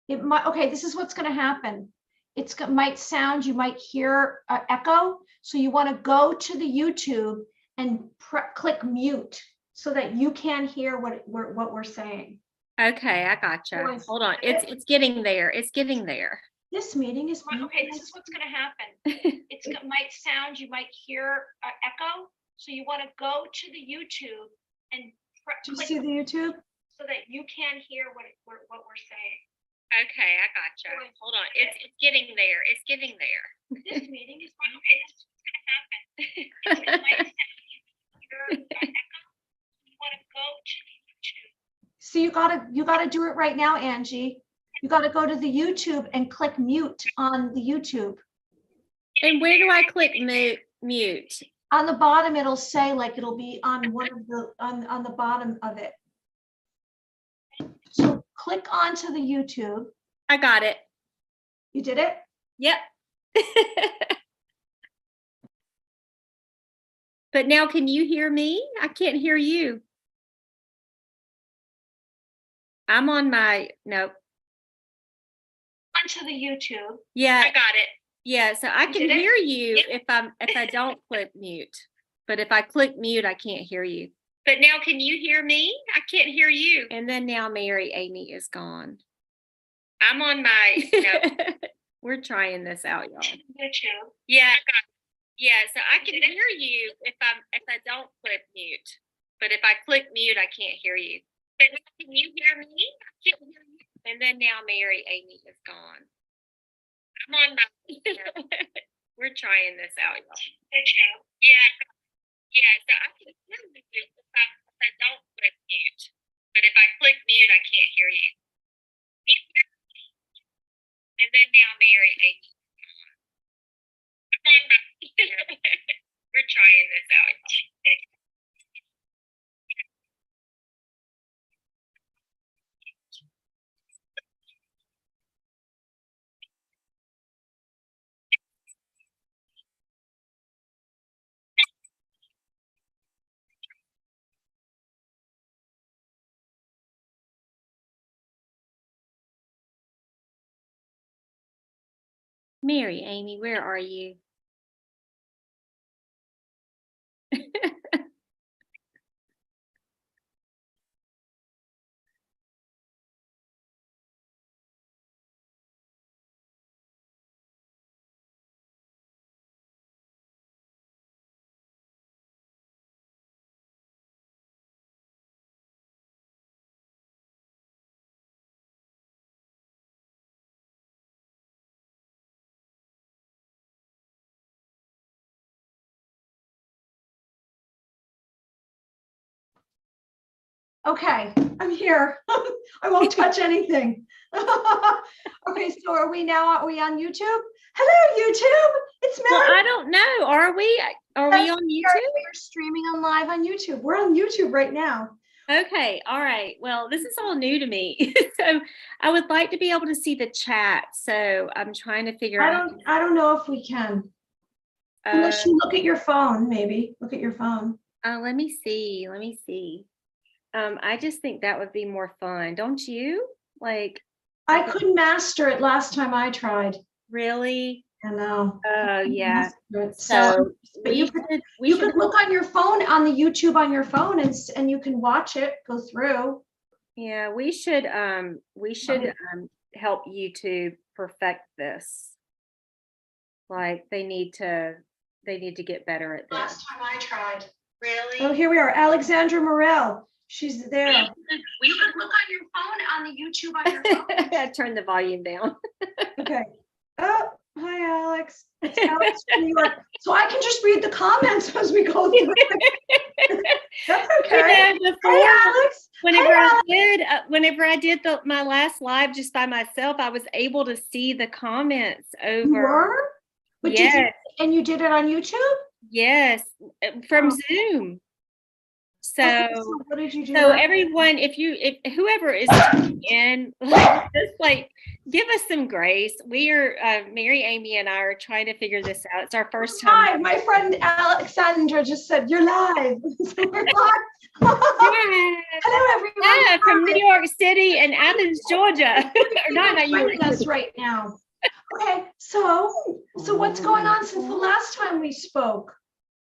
It might, okay, this is what's going to happen. Might sound, you might hear echo. So you want to go to the YouTube and click mute so that you can hear what we're saying. Okay, I gotcha. Hold on. It's getting there. It's getting there. This meeting is okay. This is what's going to happen. It might sound, you might hear echo. So you want to go to the YouTube and click see the YouTube so that you can hear what we're saying. Okay, I gotcha. Hold on. It's getting there. It's getting there. This meeting is okay. This is what's going to happen. It might sound, you hear echo. You want to go to the YouTube. So you gotta do it right now, Angie. You got to go to the YouTube and click mute on the YouTube. And where do I click mute? On the bottom, it'll say, like, it'll be on one of the on the bottom of it. So click onto the YouTube. I got it. You did it? Yep. But now, can you hear me? I can't hear you. I'm on my nope. Onto the YouTube. Yeah, I got it. Yeah, so I can hear you if I don't click mute. But if I click mute, I can't hear you. But now, can you hear me? I can't hear you. And then now Mary Amy is gone. I'm on my we're trying this out, y'all. YouTube. Yeah. Yeah, so I can hear you if I don't click mute. But if I click mute, I can't hear you. But now, can you hear me? I can't hear you. And then now Mary Amy is gone. I'm on my we're trying this out, y'all. Yeah. Yeah, so I can hear you if I don't click mute. But if I click mute, I can't hear you. And then now Mary Amy. I'm on my we're trying this out, y'all. Mary Amy, where are you? Okay, I'm here. I won't touch anything. Okay, so are we on YouTube? Hello, YouTube. It's Mary. Well, I don't know. Are we on YouTube? We're streaming on live on YouTube. We're on YouTube right now. Okay, all right. Well, this is all new to me. So I would like to be able to see the chat. So I'm trying to figure out. I don't know if we can. Unless you look at your phone, maybe. Look at your phone. Let me see. Let me see. I just think that would be more fun, don't you? Like, I couldn't master it last time I tried. Really? I know. Oh, yeah. So, but you could look on your phone, on the YouTube on your phone, and you can watch it go through. Yeah, we should help YouTube perfect this. Like, they need to get better at this. Last time I tried. Really? Oh, here we are, Alexandra Morel. She's there. You could look on your phone, on the YouTube on your phone. I turned the volume down. Okay. Oh, hi, Alex. It's Alex from New York. So I can just read the comments as we go through. That's okay. You know, hi, Alex. Whenever I did my last live just by myself, I was able to see the comments over. You were? But yes. And you did it on YouTube? Yes, from Zoom. So what did you do? So everyone, if whoever is in, just give us some grace. We are Mary Amy and I are trying to figure this out. It's our first time. Hi, my friend Alexandra just said you're live. So we're live. Hello, everyone. Yeah, from New York City and Athens, Georgia. not you. Joining us right now. Okay, so what's going on since the last time we spoke?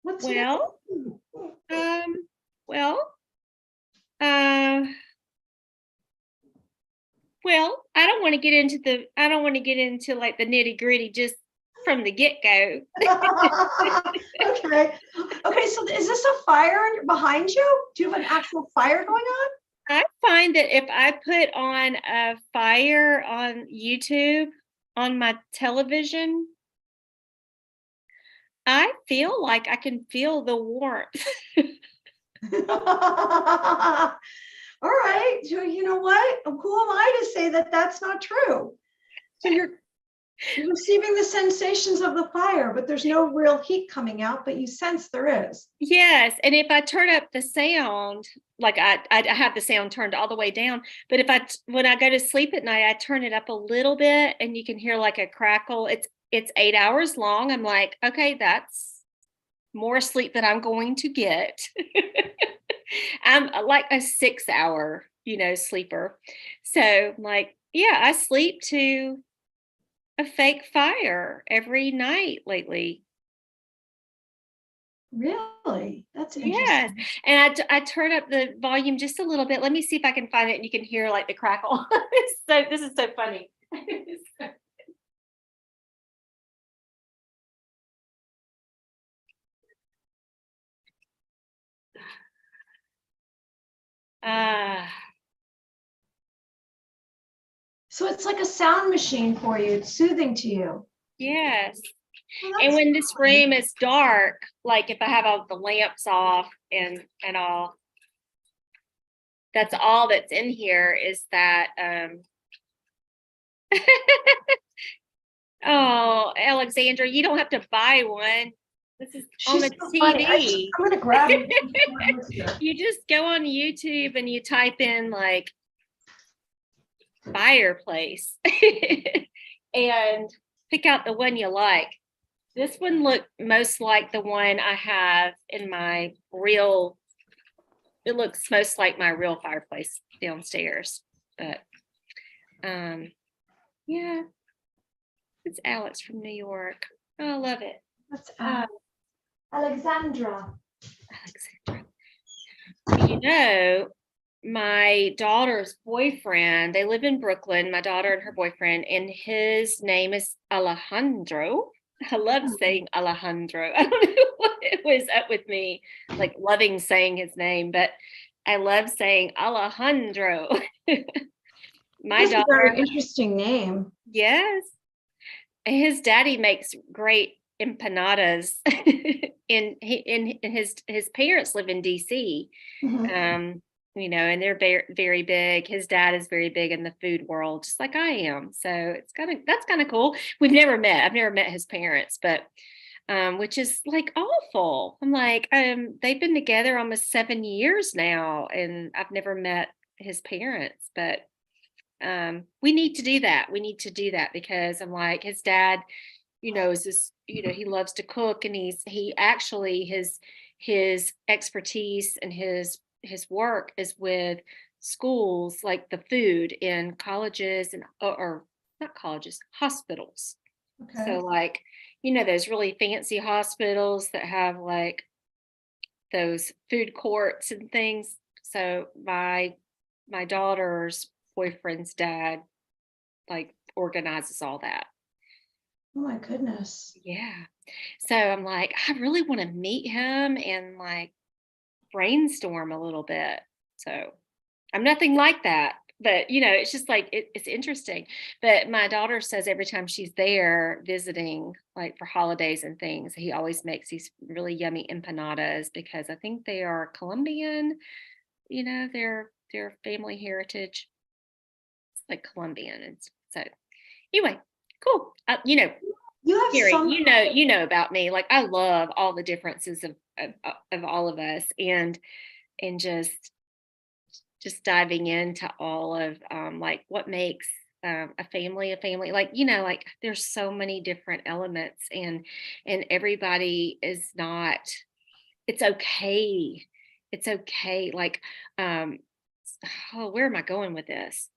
What's Well, uh, well, I don't want to get into like the nitty gritty just from the get go. Okay. Okay, so is this a fire behind you? Do you have an actual fire going on? I find that if I put on a fire on YouTube on my television, I feel like I can feel the warmth. All right. So you know what? Who am I to say that that's not true? So you're receiving the sensations of the fire, but there's no real heat coming out, but you sense there is. Yes, and if I turn up the sound, like I have the sound turned all the way down, but when I go to sleep at night, I turn it up a little bit, and you can hear like a crackle. It's 8 hours long. I'm like, okay, that's more sleep than I'm going to get. I'm like a 6 hour, sleeper. So I'm like, yeah, I sleep to a fake fire every night lately. Really? That's interesting. Yes. And I turn up the volume just a little bit. Let me see if I can find it and you can hear like the crackle. So this is so funny. So it's like a sound machine for you. It's soothing to you. Yes. Well, And when this room is dark, like if I have all the lamps off and all, that's all that's in here is that oh, Alexandra, you don't have to buy one. This is on the so funny. TV. I'm gonna grab it. You just go on YouTube and you type in like fireplace and pick out the one you like. This one looked most like the one I have in my real, it looks most like my real fireplace downstairs. But yeah, it's Alex from New York. Oh, I love it. That's Alexandra. Alexandra. My daughter's boyfriend, they live in Brooklyn, my daughter and her boyfriend, and his name is Alejandro. I love saying Alejandro. I don't know what it was up with me, like loving saying his name, but I love saying Alejandro. My That's daughter, a very interesting name. yes. His daddy makes great empanadas, and his parents live in DC. Mhm. And they're very, very big. His dad is very big in the food world, just like I am. So that's kind of cool. I've never met his parents, but which is like awful. I'm like, they've been together almost 7 years now, and I've never met his parents, but we need to do that. We need to do that because I'm like, his dad, is this, he loves to cook, and he actually his expertise and his work is with schools, like the food in colleges or not colleges, hospitals. Okay. So like, those really fancy hospitals that have like those food courts and things. So my daughter's boyfriend's dad like organizes all that. Oh my goodness. Yeah. So I'm like, I really want to meet him and like brainstorm a little bit. So I'm nothing like that, but it's just like it's interesting. But my daughter says every time she's there visiting, like for holidays and things, he always makes these really yummy empanadas because I think they are Colombian. Their family heritage, it's like Colombian, and so anyway, cool. You have Gary, some. you know about me. Like I love all the differences of all of us, and just diving into all of like what makes a family. Like like there's so many different elements, and everybody is not. It's okay. It's okay. Like, oh, where am I going with this?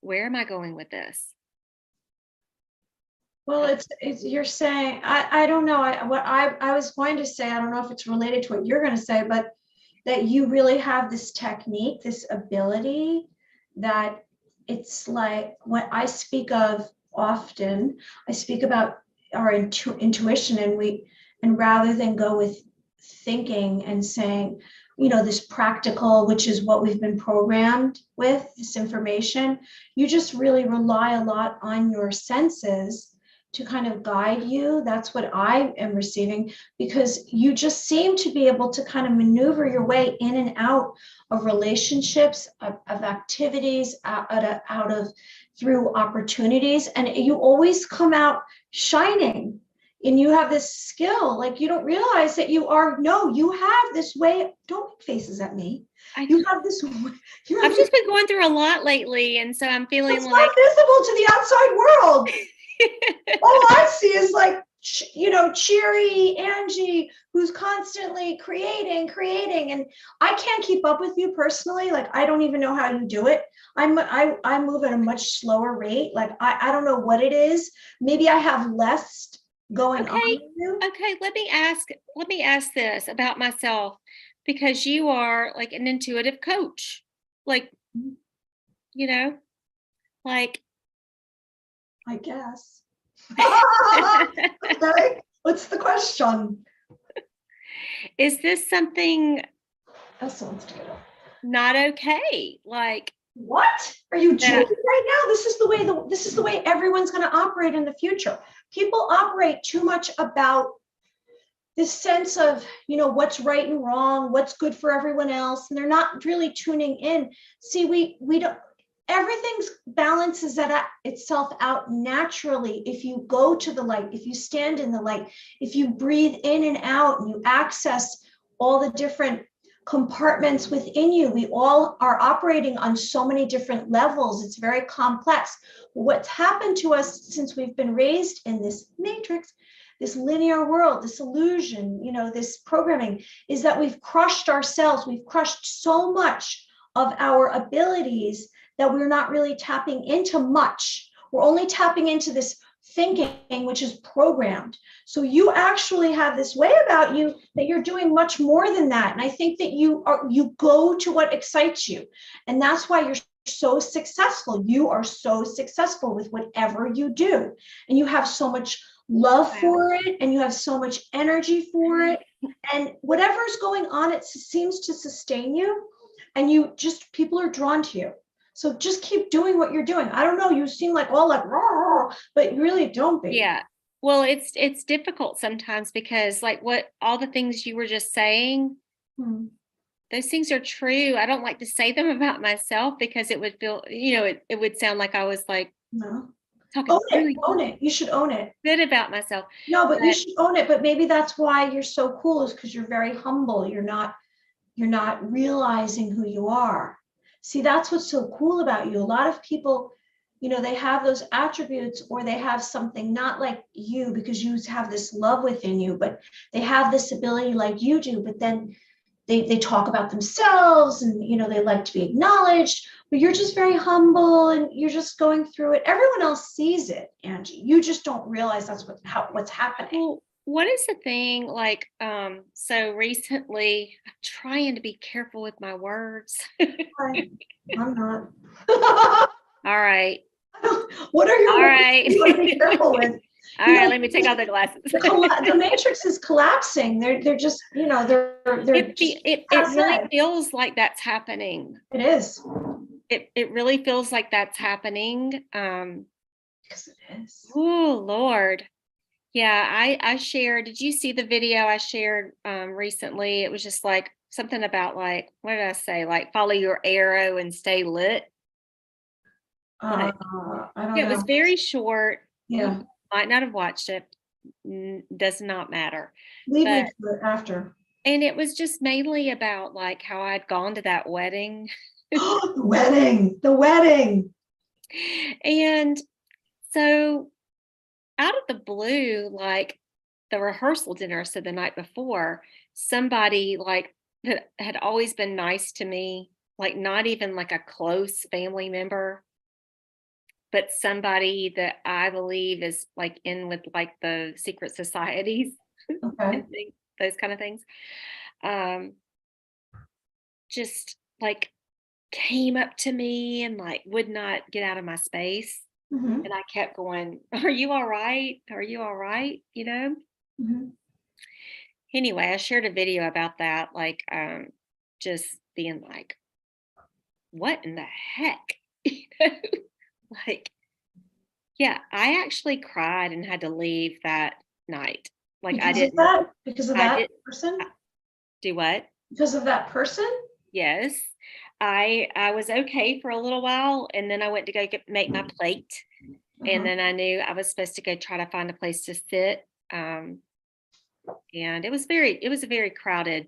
where am I going with this? Well, it's you're saying, I don't know, I was going to say, I don't know if it's related to what you're going to say, but that you really have this technique, this ability that it's like what I speak of often, I speak about our intuition, and rather than go with thinking and saying, this practical, which is what we've been programmed with, this information, you just really rely a lot on your senses to kind of guide you. That's what I am receiving, because you just seem to be able to kind of maneuver your way in and out of relationships, of activities, out of through opportunities, and you always come out shining. And you have this skill, like you don't realize that you have this way. Don't make faces at me. You have this. I've just been going through a lot lately, and so I'm feeling it's like not visible to the outside world. All I see is like, cheery Angie, who's constantly creating, and I can't keep up with you personally. Like, I don't even know how you do it. I move at a much slower rate. Like, I don't know what it is. Maybe I have less going on with you. Okay, let me ask this about myself, because you are like an intuitive coach. Like, like I guess. Okay, what's the question? Is this something That sounds good. not okay? Like, what are you doing right now? This is the way everyone's going to operate in the future. People operate too much about this sense of, what's right and wrong, what's good for everyone else, and they're not really tuning in. See, we don't. Everything balances itself out naturally if you go to the light, if you stand in the light, if you breathe in and out, and you access all the different compartments within you. We all are operating on so many different levels. It's very complex. What's happened to us since we've been raised in this matrix, this linear world, this illusion, this programming, is that we've crushed ourselves. We've crushed so much of our abilities that we're not really tapping into much. We're only tapping into this thinking, which is programmed. So you actually have this way about you that you're doing much more than that. And I think that you go to what excites you. And that's why you're so successful. You are so successful with whatever you do. And you have so much love for it, and you have so much energy for it. And whatever's going on, it seems to sustain you. And people are drawn to you. So just keep doing what you're doing. I don't know, you seem like all like, but you really don't be. Yeah. Well, it's difficult sometimes, because like all the things you were just saying, those things are true. I don't like to say them about myself, because it would feel, it would sound like I was like, no. talking Own it. You should own it. good about myself. No, but you should own it. But maybe that's why you're so cool, is because you're very humble. You're not realizing who you are. See, that's what's so cool about you. A lot of people, they have those attributes, or they have something not like you, because you have this love within you, but they have this ability like you do, but then they talk about themselves, and they like to be acknowledged, but you're just very humble, and you're just going through it. Everyone else sees it, Angie. You just don't realize that's what's happening. Well, what is the thing, like, so recently, I'm trying to be careful with my words. I'm not. All right. What are your All words right. you want to be careful with? All right, let me take off the glasses. The matrix is collapsing. They're just, it really feels like that's happening. It is. It really feels like that's happening. Because it is. Oh, Lord. Yeah, I shared, did you see the video I shared recently? It was just like something about, like, what did I say? Like, follow your arrow and stay lit. I don't know. It was very short. Yeah. You might not have watched it. Does not matter. Leave me to it after. And it was just mainly about like how I'd gone to that wedding. The wedding. And so out of the blue, like the rehearsal dinner, so the night before, somebody like that had always been nice to me, like not even like a close family member, but somebody that I believe is like in with like the secret societies Okay. and those kind of things. Just like came up to me and like would not get out of my space. Mhm, And I kept going, "Are you all right? Are you all right?" You know? mhm. Anyway, I shared a video about that, like just being like, what in the heck? You know? Like, yeah, I actually cried and had to leave that night. Like I Because of didn't that? Because of I that did person? do what? Because of that person? Yes. I was okay for a little while and then I went to go make my plate. And Uh-huh. then I knew I was supposed to go try to find a place to sit. And it was a very crowded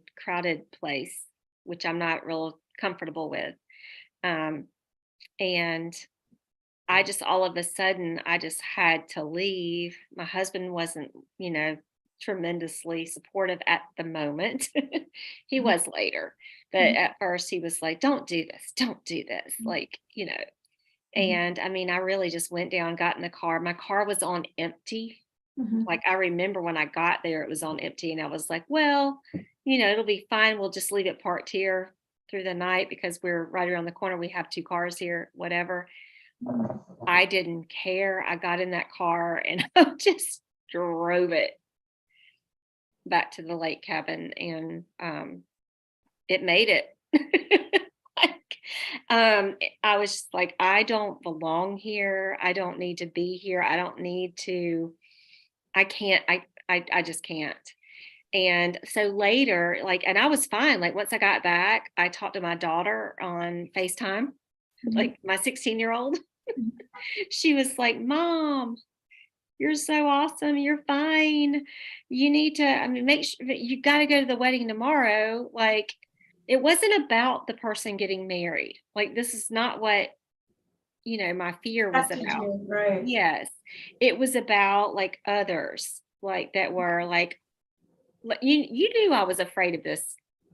place, which I'm not real comfortable with. Um, and I just all of a sudden I just had to leave. My husband wasn't, tremendously supportive at the moment. He Mhm, was later, but mhm, at first he was like, "Don't do this. Don't do this." Like, mhm, and I mean, I really just went down, got in the car. My car was on empty. mhm. Like I remember when I got there, it was on empty, and I was like, "Well, it'll be fine. We'll just leave it parked here through the night because we're right around the corner. We have 2 cars here, whatever." I didn't care. I got in that car and I just drove it back to the lake cabin, and it made it. Like, I was just like, I don't belong here. I don't need to be here. I don't need to. I can't. I just can't. And so later, like, and I was fine. Like once I got back, I talked to my daughter on FaceTime, Mhm, like my 16-year-old. mhm. She was like, "Mom, you're so awesome. You're fine. You need to, I mean, make sure that you got to go to the wedding tomorrow." Like, it wasn't about the person getting married. Like, this is not what, my fear was Affected about. you, right. Yes. It was about like others, like that were like you knew I was afraid of this,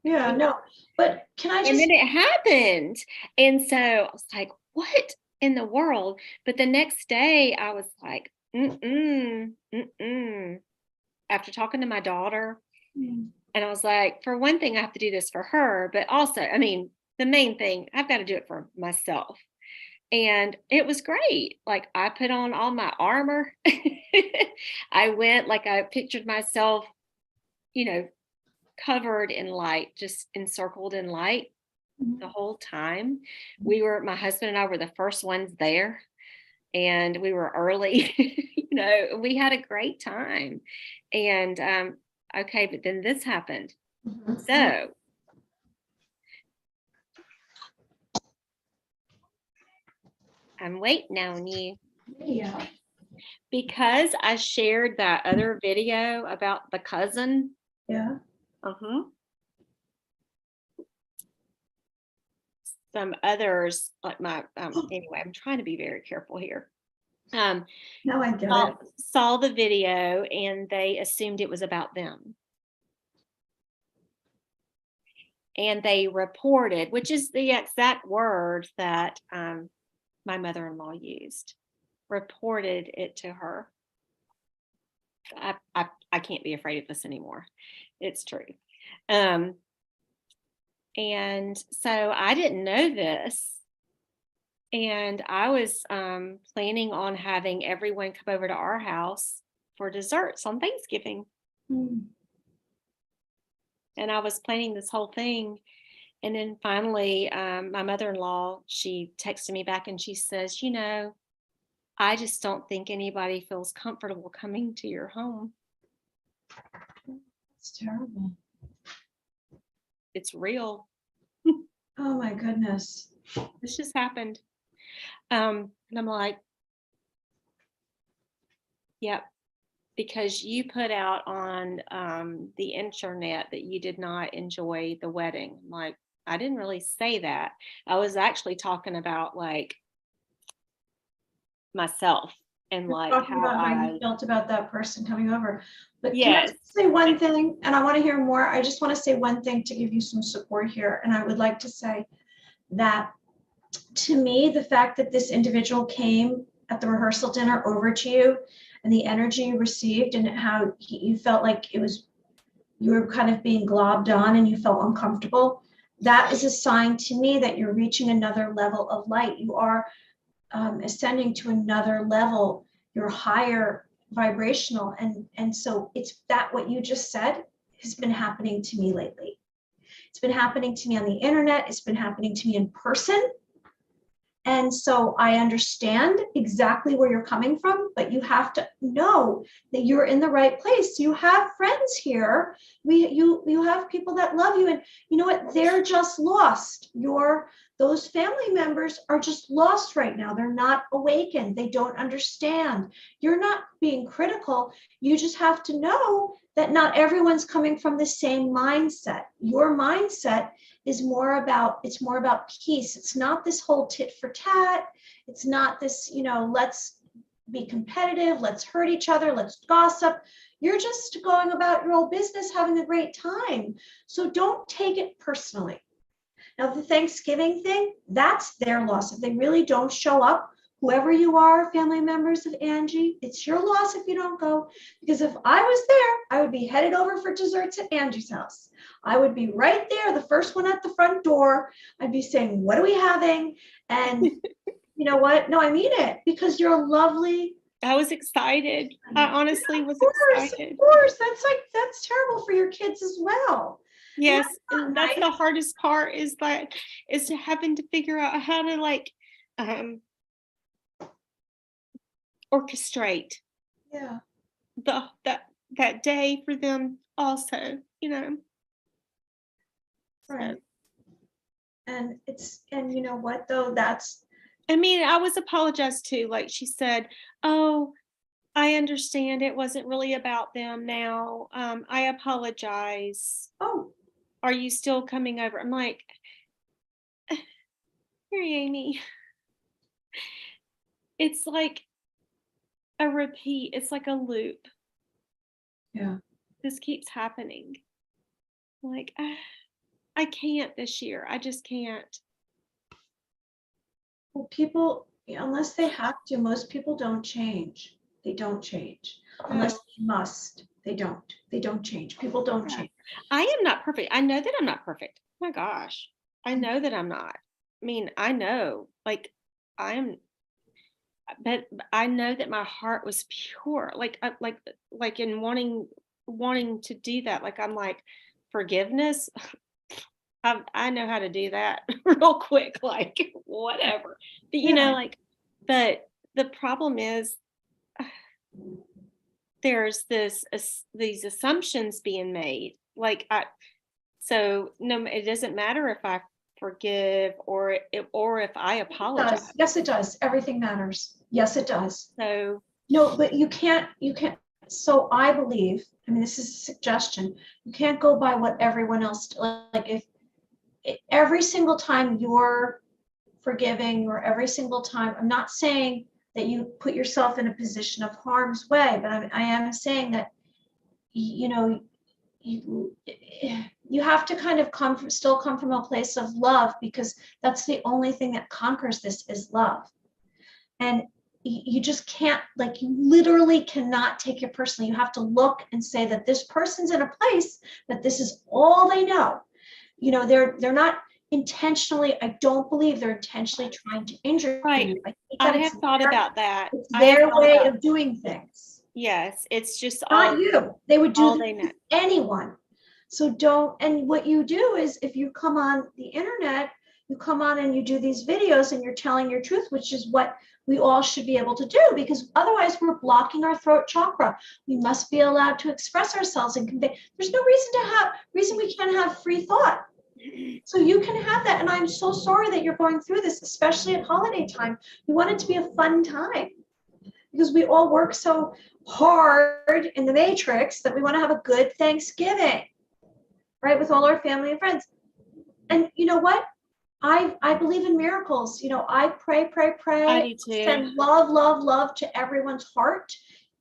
Yeah, you know. no, but can I And just then it happened. And so I was like, what in the world? But the next day I was like, mm-mm, mm-mm. After talking to my daughter, Mm, and I was like, for one thing, I have to do this for her, but also, I mean, the main thing, I've got to do it for myself. And it was great. Like I put on all my armor. I went like I pictured myself, you know, covered in light, just encircled in light the mhm. whole time. My husband and I were the first ones there, and we were early. We had a great time. And okay, but then this happened. Mhm. So I'm waiting on you Yeah. because I shared that other video about the cousin. Yeah. Uh-huh. Some others like anyway, I'm trying to be very careful here. No, I get saw, it. saw the video and they assumed it was about them. And they reported, which is the exact word that my mother-in-law used, reported it to her. I can't be afraid of this anymore. It's true. And so I didn't know this. And I was planning on having everyone come over to our house for desserts on Thanksgiving. Mm. And I was planning this whole thing. And then finally, my mother-in-law, she texted me back and she says, I just don't think anybody feels comfortable coming to your home. It's terrible. It's real. Oh my goodness. This just happened. And I'm like, yep, because you put out on the internet that you did not enjoy the wedding. I'm like, I didn't really say that. I was actually talking about like myself and You're like talking how about how you felt about that person coming over. But can I yes. just say one thing? And I want to hear more. I just want to say one thing to give you some support here. And I would like to say that to me, the fact that this individual came at the rehearsal dinner over to you and the energy you received and how you felt like you were kind of being globbed on and you felt uncomfortable, that is a sign to me that you're reaching another level of light. You are ascending to another level. You're higher vibrational. And so it's that what you just said has been happening to me lately. It's been happening to me on the internet. It's been happening to me in person. And so I understand exactly where you're coming from, but you have to know that you're in the right place. You have friends here. You have people that love you, and you know what? They're just lost. Those family members are just lost right now. They're not awakened. They don't understand. You're not being critical. You just have to know that not everyone's coming from the same mindset. Your mindset is more about peace. It's not this whole tit for tat. It's not this, let's be competitive, let's hurt each other, let's gossip. You're just going about your own business, having a great time. So don't take it personally. Now, the Thanksgiving thing, that's their loss. If they really don't show up, whoever you are, family members of Angie, it's your loss if you don't go. Because if I was there, I would be headed over for desserts at Angie's house. I would be right there, the first one at the front door. I'd be saying, what are we having? And you know what? No, I mean it, because you're lovely. I was excited. I honestly was excited. Of course. That's terrible for your kids as well. Yes. And that's the hardest part is to having to figure out how to orchestrate that day for them also, Right. And you know what though, I was apologized to, like she said, oh, I understand it wasn't really about them now. I apologize. Oh, are you still coming over? I'm like, Mary Amy, it's like a repeat. It's like a loop. Yeah. This keeps happening. Like, I can't this year. I just can't. Well, people, unless they have to, most people don't change. They don't change. Unless they must. They don't change. People don't change. I am not perfect. I know that I'm not perfect. Oh my gosh. I know that I'm not. I mean, I know, but I know that my heart was pure. Like in wanting to do that. Like, I'm like, forgiveness. I know how to do that real quick, like whatever. But but the problem is there's these assumptions being made. So no, it doesn't matter if I forgive or if I apologize. Yes, it does. Everything matters. Yes, it does. So no, but you can't. So I believe, this is a suggestion. You can't go by what everyone else, if every single time you're forgiving or every single time, I'm not saying that you put yourself in a position of harm's way, but I am saying that, you have to kind of still come from a place of love, because that's the only thing that conquers this is love. And you just can't, you literally cannot take it personally. You have to look and say that this person's in a place that this is all they know. They're not intentionally, I don't believe they're intentionally trying to injure you. I have thought about that. It's their way of doing things. Yes, it's just not you. They would do they know. Anyone. So don't, and what you do is, if you come on the internet, you come on and you do these videos and you're telling your truth, which is what we all should be able to do, because otherwise we're blocking our throat chakra. We must be allowed to express ourselves and convey. There's no reason we can't have free thought. So you can have that. And I'm so sorry that you're going through this, especially at holiday time. You want it to be a fun time, because we all work so hard in the matrix that we want to have a good Thanksgiving, right? With all our family and friends. And you know what? I believe in miracles. I pray. I do too. Send love to everyone's heart,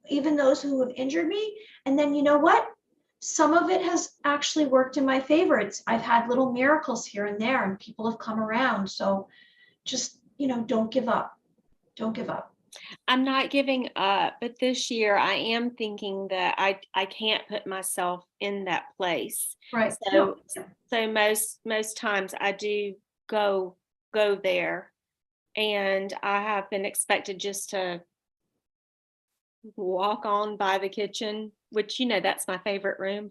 even those who have injured me. And then you know what? Some of it has actually worked in my favor. I've had little miracles here and there, and people have come around. So just, don't give up. Don't give up. I'm not giving up, but this year I am thinking that I can't put myself in that place. Right. So so most times I do go there, and I have been expected just to walk on by the kitchen, which that's my favorite room.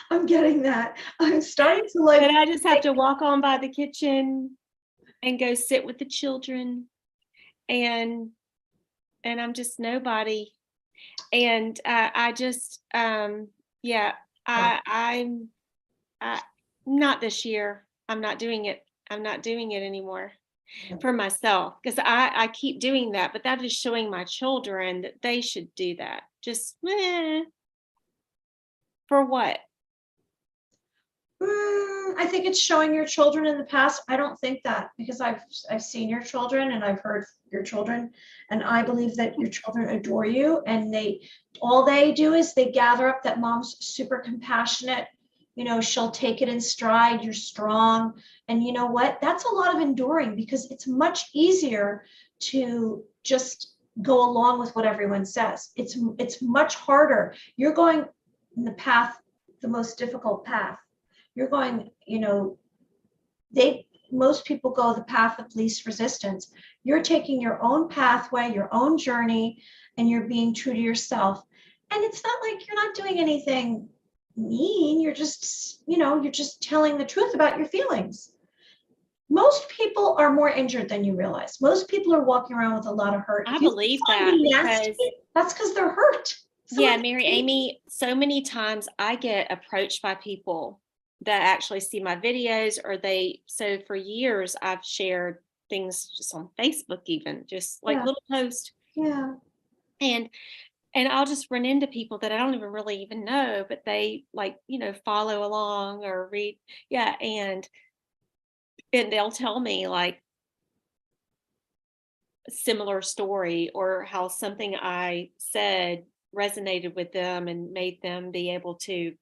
I'm getting that. I'm starting to But I just have to walk on by the kitchen and go sit with the children, and I'm just nobody. And I just yeah, I'm I not this year. I'm not doing it. I'm not doing it anymore for myself, because I keep doing that, but that is showing my children that they should do that. Just for what? I think it's showing your children in the past. I don't think that, because I've seen your children and I've heard your children, and I believe that your children adore you, and all they do is they gather up that mom's super compassionate. She'll take it in stride. You're strong. And you know what? That's a lot of enduring, because it's much easier to just go along with what everyone says. It's much harder. You're going in the path, the most difficult path. You're going, most people go the path of least resistance. You're taking your own pathway, your own journey, and you're being true to yourself. And it's not like you're not doing anything mean. You're just, you're just telling the truth about your feelings. Most people are more injured than you realize. Most people are walking around with a lot of hurt. I believe that, because that's because they're hurt. Yeah, Mary Amy, so many times I get approached by people that actually see my videos, or so for years I've shared things just on Facebook, even just like little posts. Yeah. And I'll just run into people that I don't even really even know, but they follow along or read. Yeah. And they'll tell me like a similar story, or how something I said resonated with them and made them be able to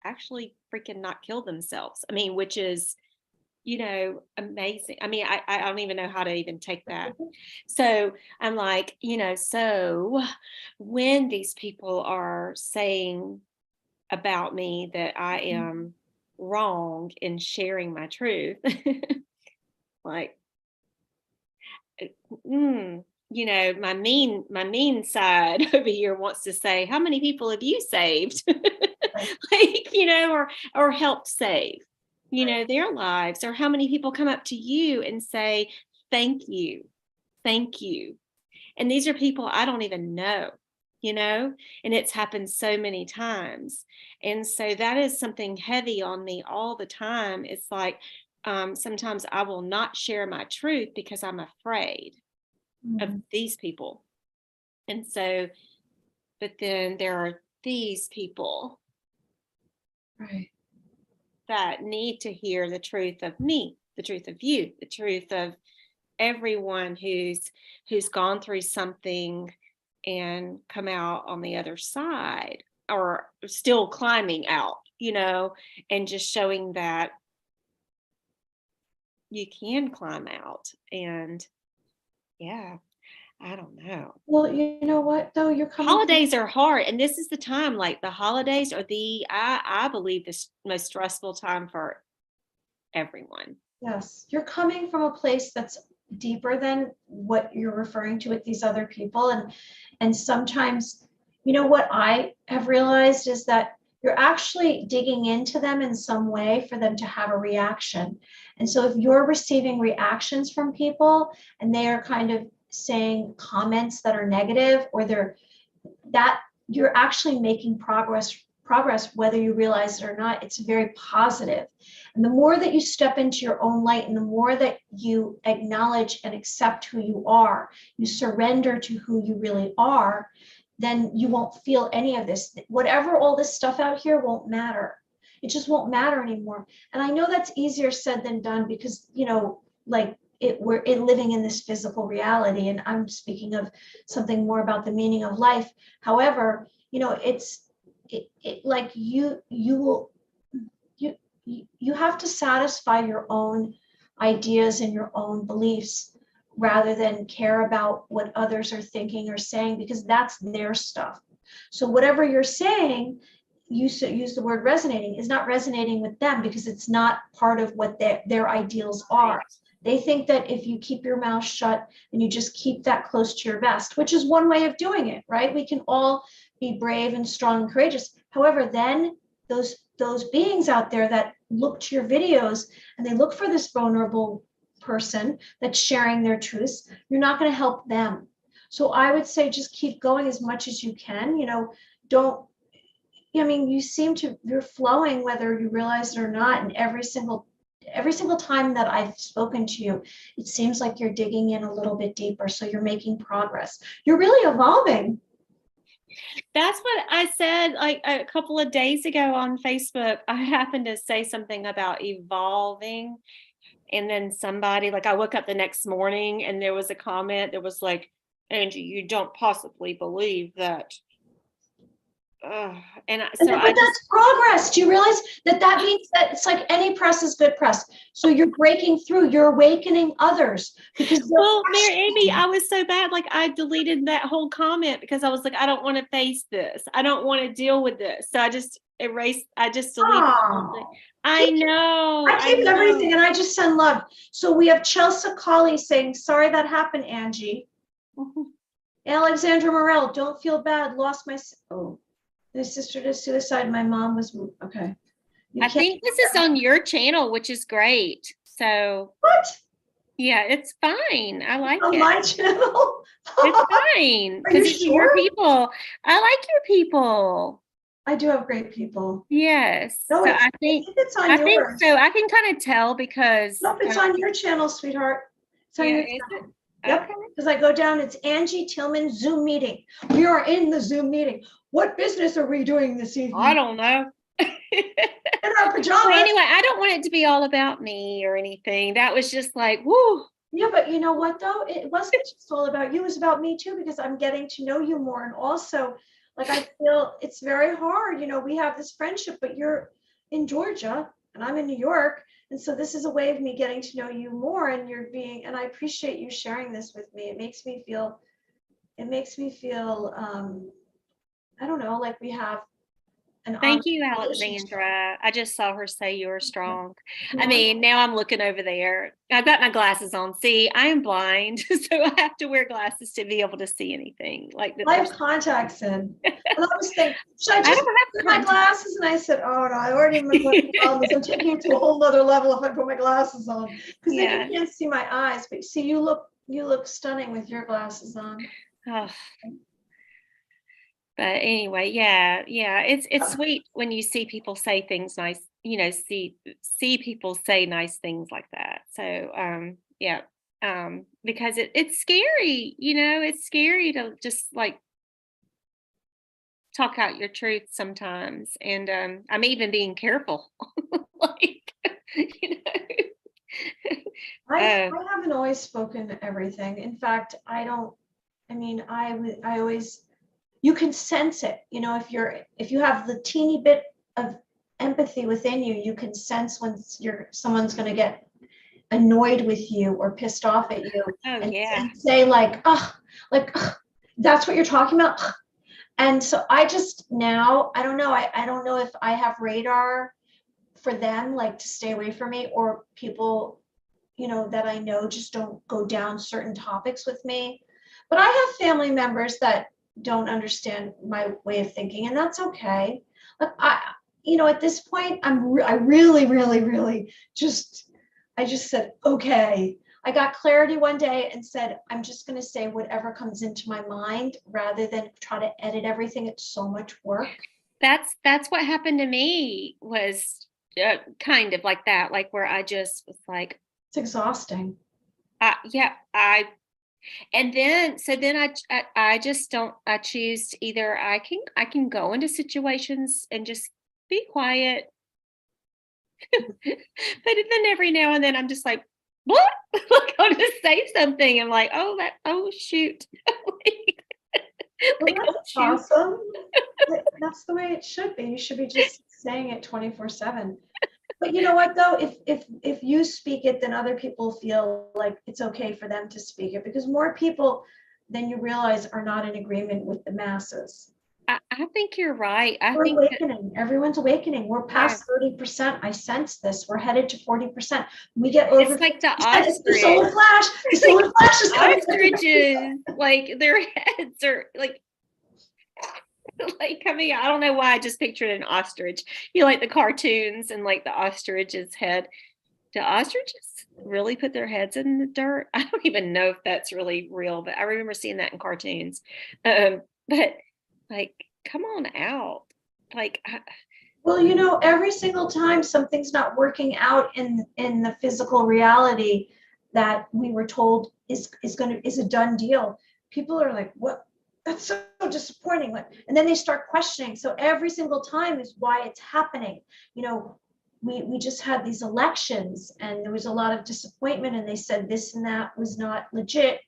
actually freaking not kill themselves. I mean, which is, amazing. I mean, I don't even know how to even take that. So I'm like, so when these people are saying about me that I am wrong in sharing my truth, like, my mean side over here wants to say, how many people have you saved? Like, or helped save, their lives, or how many people come up to you and say, thank you. And these are people I don't even know, and it's happened so many times. And so that is something heavy on me all the time. It's like, sometimes I will not share my truth because I'm afraid of these people. And so, but then there are these people that need to hear the truth of me, the truth of you, the truth of everyone who's gone through something and come out on the other side, or still climbing out, and just showing that you can climb out. And yeah, I don't know. Well, you know what though, you're coming. Holidays are hard, and this is the time. Like the holidays are I believe the most stressful time for everyone. Yes, you're coming from a place that's deeper than what you're referring to with these other people, and sometimes, what I have realized is that you're actually digging into them in some way for them to have a reaction. And so if you're receiving reactions from people and they are kind of saying comments that are negative, or you're actually making progress, whether you realize it or not. It's very positive. And the more that you step into your own light, and the more that you acknowledge and accept who you are, you surrender to who you really are, then you won't feel any of this. Whatever all this stuff out here won't matter. It just won't matter anymore. And I know that's easier said than done, because, we're living in this physical reality, and I'm speaking of something more about the meaning of life. However, like you have to satisfy your own ideas and your own beliefs rather than care about what others are thinking or saying, because that's their stuff. So whatever you're saying, you use the word resonating, is not resonating with them because it's not part of what their ideals are. They think that if you keep your mouth shut and you just keep that close to your vest, which is one way of doing it, right? We can all be brave and strong and courageous. However, then those beings out there that look to your videos and they look for this vulnerable person that's sharing their truths, you're not going to help them. So I would say just keep going as much as you can. You're flowing whether you realize it or not. And every single time that I've spoken to you, it seems like you're digging in a little bit deeper. So you're making progress. You're really evolving. That's what I said like a couple of days ago on Facebook. I happened to say something about evolving. And then somebody, like I woke up the next morning and there was a comment that was like, Angie, you don't possibly believe that. But that's progress. Do you realize that means that it's like any press is good press? So you're breaking through, you're awakening others. Well, Mary Amy, I was so bad. Like I deleted that whole comment because I was like, I don't want to face this. I don't want to deal with this. So I just deleted something. I know. I keep everything and I just send love. So we have Chelsea Colley saying, sorry that happened, Angie. Alexandra Morel, don't feel bad. Lost my sister to suicide. My mom was okay. I think this is on your channel, which is great. So what? Yeah, it's fine. I like on it. My channel. It's fine because it's your people. I like your people. I do have great people. Yes. No, so I think it's on yours. Think so. I can kind of tell because nope, it's on your channel, sweetheart. It's on your channel. Yep. Because I go down, it's Angie Tillman Zoom meeting. We are in the Zoom meeting. What business are we doing this evening? I don't know. In our pajamas. Well, anyway, I don't want it to be all about me or anything. That was just like, whoo. Yeah, but you know what though? It wasn't just all about you. It was about me too, because I'm getting to know you more. And also, like, I feel it's very hard. We have this friendship, but you're in Georgia and I'm in New York. And so this is a way of me getting to know you more, and and I appreciate you sharing this with me. It makes me feel, I don't know, like we have Thank you, Alexandra. I just saw her say you're strong. I mean, now I'm looking over there. I've got my glasses on. See, I am blind, so I have to wear glasses to be able to see anything. Like I have contacts in. And I was thinking, should I just put my glasses? And I said, oh no, I already am I'm taking it to a whole nother level if I put my glasses on. Because then you can't see my eyes. But see, you look stunning with your glasses on. Oh. But anyway, yeah, it's sweet when you see people say things nice, see people say nice things like that. So, because it's scary, it's scary to just like talk out your truth sometimes. And I'm even being careful, like, I haven't always spoken everything. In fact, I always, you can sense it, if you have the teeny bit of empathy within you, you can sense when someone's going to get annoyed with you or pissed off at you. And say like, that's what you're talking about. And so I just now, I don't know. I don't know if I have radar for them, like to stay away from me, or people, that I know just don't go down certain topics with me. But I have family members that don't understand my way of thinking, and that's okay. Like at this point, I really, really, really I just said, okay. I got clarity one day and said, I'm just going to say whatever comes into my mind rather than try to edit everything. It's so much work. That's what happened to me, was kind of like that, like where I just was like, it's exhausting. And then I just don't, I choose to either I can go into situations and just be quiet. But then every now and then I'm just like, what? Like I'll just say something. I'm like, oh shoot. That's awesome. That's the way it should be. You should be just saying it 24/7. But you know what, though, if you speak it, then other people feel like it's okay for them to speak it, because more people than you realize are not in agreement with the masses. I think you're right. I We're think that, awakening. Everyone's awakening. We're yeah, past 30%. I sense this. We're headed to 40%. We get over. it's like the It's the ostrich. solar flash. The solar flash is coming. Ostriches, like their heads are like like coming out. I don't know why I just pictured an ostrich. You like the cartoons and like the ostrich's head. Do ostriches really put their heads in the dirt? I don't even know if that's really real, but I remember seeing that in cartoons. But like, come on out. Like, Well, you know, every single time something's not working out in the physical reality that we were told is a done deal, people are like, what? That's so disappointing. And then they start questioning. So every single time is why it's happening. You know, we just had these elections and there was a lot of disappointment, and they said this and that was not legit.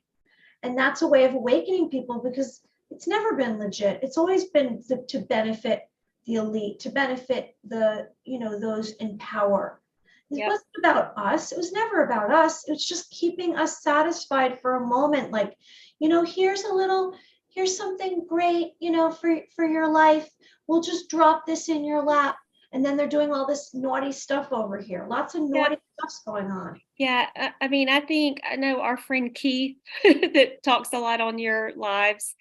And that's a way of awakening people, because it's never been legit. It's always been to benefit the elite, to benefit the, you know, those in power. It Yep. wasn't about us. It was never about us. It was just keeping us satisfied for a moment. Like, you know, here's something great, you know, for your life. We'll just drop this in your lap. And then they're doing all this naughty stuff over here. Lots of naughty stuff's going on. yeah, I mean, I know our friend Keith that talks a lot on your lives.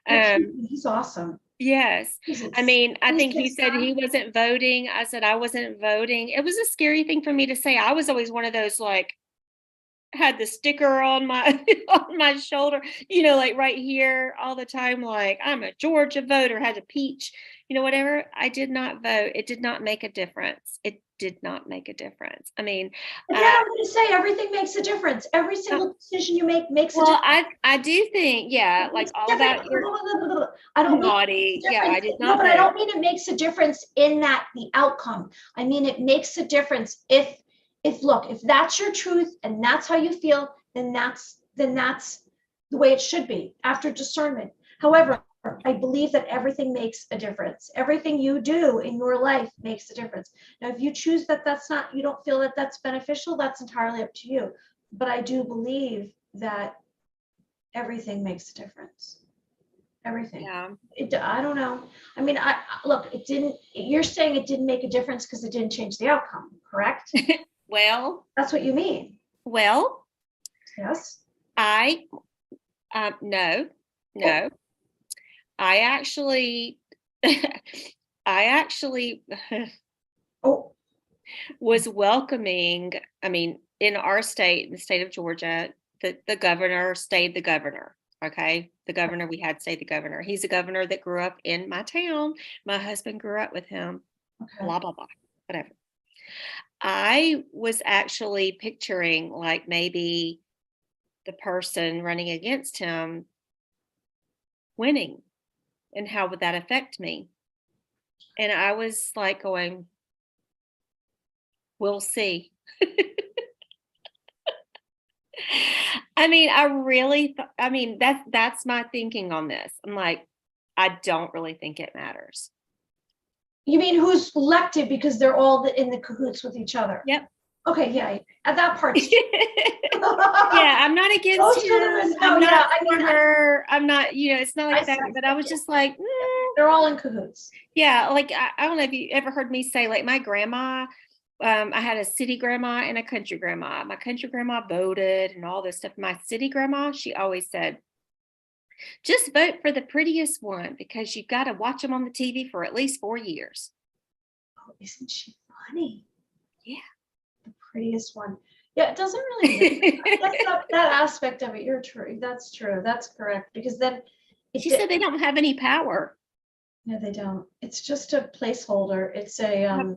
He's awesome. Yes. I mean, I think he said he was. wasn't voting. I said I wasn't voting. It was a scary thing for me to say. I was always one of those, like, had the sticker on my on my shoulder, you know, like right here all the time, like I'm a Georgia voter, had a peach, you know, whatever. I did not vote. It did not make a difference. It did not make a difference. I mean, And then I'm going to say everything makes a difference. Every single decision you make makes a well, difference. I do think, yeah, like all about your I don't mean naughty. Yeah, I did no, not but I vote. don't mean it makes a difference in that the outcome. I mean it makes a difference if look, if that's your truth and that's how you feel, then that's the way it should be after discernment. However, I believe that everything makes a difference. Everything you do in your life makes a difference. Now, if you choose that that's not, you don't feel that that's beneficial, that's entirely up to you. But I do believe that everything makes a difference. Everything. Yeah. I don't know. I mean, look, it didn't, you're saying it didn't make a difference because it didn't change the outcome, correct? Well, That's what you mean. well, Yes. No. I actually, I actually Oh, was welcoming, I mean, in our state, in the state of Georgia, the governor stayed the governor. Okay. The governor we had stayed the governor. He's a governor that grew up in my town. My husband grew up with him, okay. blah, blah, blah, whatever. I was actually picturing like maybe the person running against him winning, and how would that affect me? And I was like going, we'll see. I mean, I mean, that's my thinking on this. I'm like, I don't really think it matters. You mean who's elected because they're all in the cahoots with each other? Yep. Okay, yeah, at that part. Yeah, I'm not against Most him. senators, I'm no, not yeah, I for mean, her. I'm not, you know, it's not like I that. see. But I was just like, they're all in cahoots. yeah, like I don't know if you ever heard me say, like my grandma, I had a city grandma and a country grandma. My country grandma voted and all this stuff. My city grandma, she always said, just vote for the prettiest one because you've got to watch them on the TV for at least 4 years. Oh, isn't she funny? Yeah. The prettiest one. Yeah, it doesn't really that aspect of it. You're true. That's true. That's correct. Because then She said they don't have any power. No, they don't. It's just a placeholder. It's a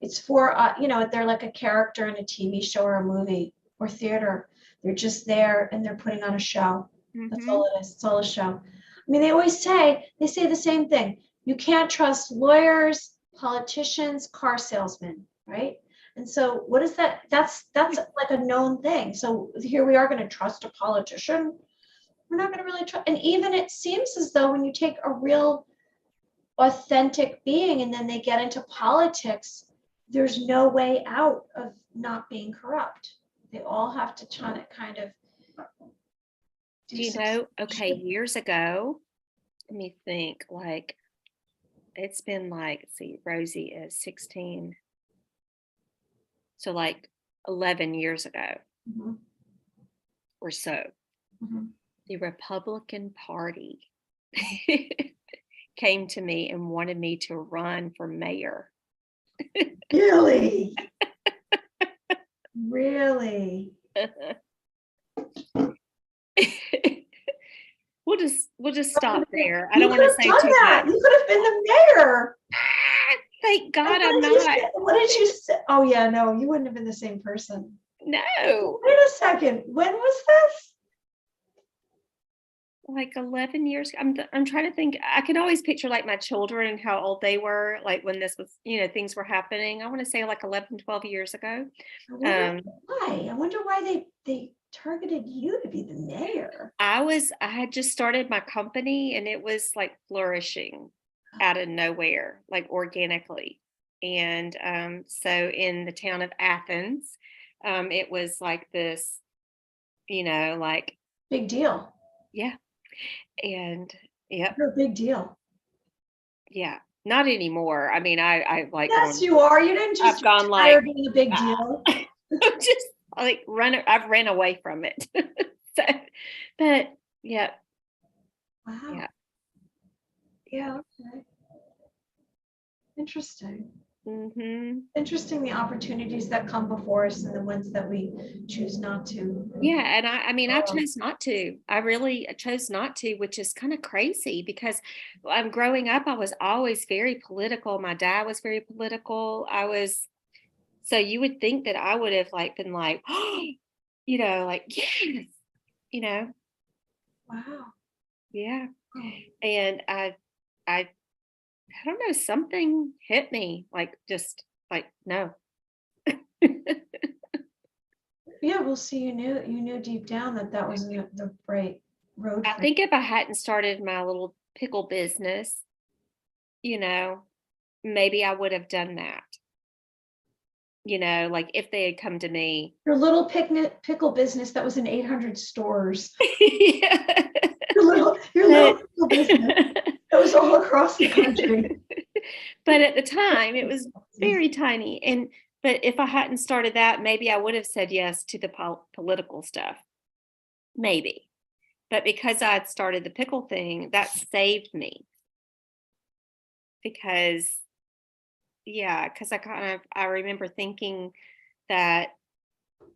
it's for you know, they're like a character in a TV show or a movie or theater. They're just there and they're putting on a show. That's all it is. It's all a show. I mean, they say the same thing. You can't trust lawyers, politicians, car salesmen, right? And so what is that? That's like a known thing. So here we are going to trust a politician. We're not going to really trust. And even it seems as though when you take a real authentic being and then they get into politics, there's no way out of not being corrupt. They all have to kind of Do you some know, okay, shit. years ago, let me think, like, it's been like, let's see, Rosie is 16. So like 11 years ago Mhm, or so, mhm. the Republican Party came to me and wanted me to run for mayor. Really? Really? We'll just stop there. I You don't could want to have say done too that. much. You could have been the mayor. Thank God And I'm what did you not. say? What did you say? Oh yeah, no, you wouldn't have been the same person. No, Wait a second. When was this? like 11 years. I'm trying to think. I can always picture like my children and how old they were, like when this was, things were happening. I want to say like 11, 12 years ago. I wonder Um, why. I wonder why they targeted you to be the mayor. I had just started my company and it was like flourishing out of nowhere, like organically. And so in the town of Athens, it was like this, like, Big deal. yeah. And yep, You're a big deal. yeah, not anymore. I mean, I've like Yes, gone, you are. You didn't just I've gone retire like, being a big deal. I'm just like I've ran away from it. So, but yeah, Wow. yeah, Yeah. Okay. Interesting. hmm Interesting the opportunities that come before us and the ones that we choose not to. yeah. And I mean, I follow. chose not to. I really chose not to, which is kind of crazy because I'm growing up. I was always very political. My dad was very political. So you would think that I would have like been like, like yes, you know, Wow. yeah. Oh. And I don't know, something hit me like just like no. Yeah, we'll see. You knew deep down that that wasn't the right road I for you. think if I hadn't started my little pickle business, you know, maybe I would have done that. Like if they had come to me. Your little pickle business that was in 800 stores. Yeah. Your little But pickle business that was all across the country. but at the time it was very tiny. But if I hadn't started that, maybe I would have said yes to the political stuff. Maybe. But because I had started the pickle thing, that saved me. Because yeah, because I remember thinking that,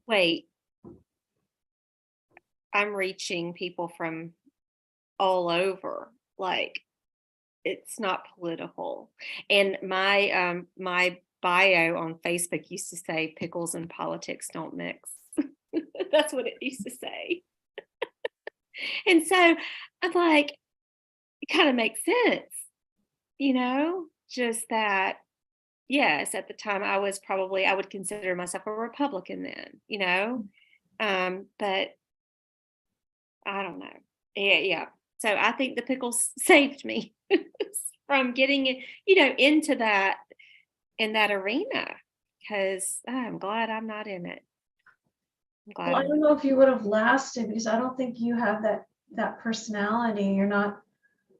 wait, I'm reaching people from all over. Like it's not political. And my bio on Facebook used to say pickles and politics don't mix. That's what it used to say. And so I'm like, it kind of makes sense, just that, yes, at the time I would consider myself a Republican then, but I don't know. Yeah, yeah. So I think the pickles saved me from getting into that in that arena because I'm glad I'm not in it. I'm glad Well, I I'm don't know if you would have lasted because I don't think you have that personality. You're not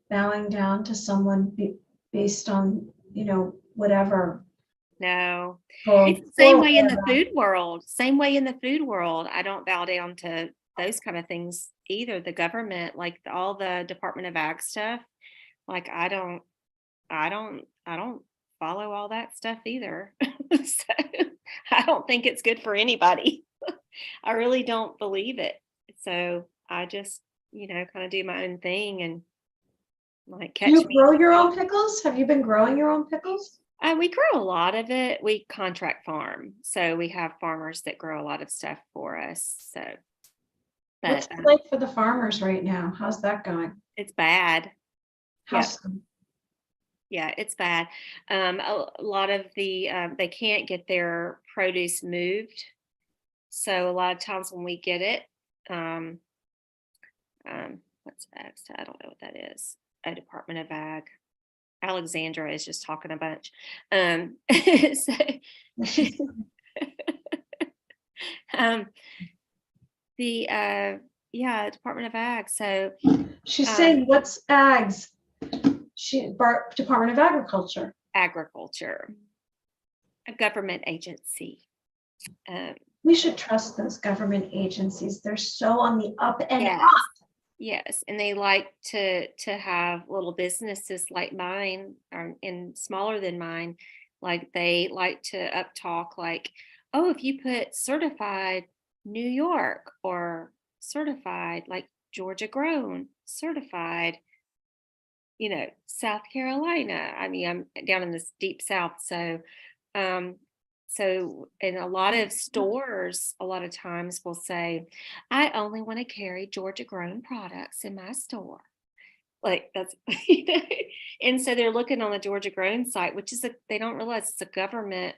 bowing down to someone based on, whatever. no. For, It's the same for way in the whatever. food world. Same way in the food world. I don't bow down to those kind of things either. The government, like all the Department of Ag stuff, like I don't follow all that stuff either. So I don't think it's good for anybody. I really don't believe it. So I just, kind of do my own thing and like Do catch you me. grow your own pickles? Have you been growing your own pickles? We grow a lot of it. We contract farm. So we have farmers that grow a lot of stuff for us. So, What's but it like for the farmers right now? How's that going? it's bad. Yep. How's Yeah, it's bad. A lot of they can't get their produce moved. So a lot of times when we get it, what's ag? I don't know what that is. A Department of Ag. Alexandra is just talking a bunch. So, um, the Department of Ag. So She's saying, what's ags? Department of Agriculture. agriculture, a government agency. We should trust those government agencies. They're so on the up and Yes. up. Yes, and they like to have little businesses like mine and smaller than mine. Like they like to uptalk like, oh, if you put certified New York or certified like Georgia grown, certified, South Carolina. I mean, I'm down in this deep South, so in a lot of stores, a lot of times will say, I only want to carry Georgia grown products in my store. Like that's, and so they're looking on the Georgia grown site, which is they don't realize it's a government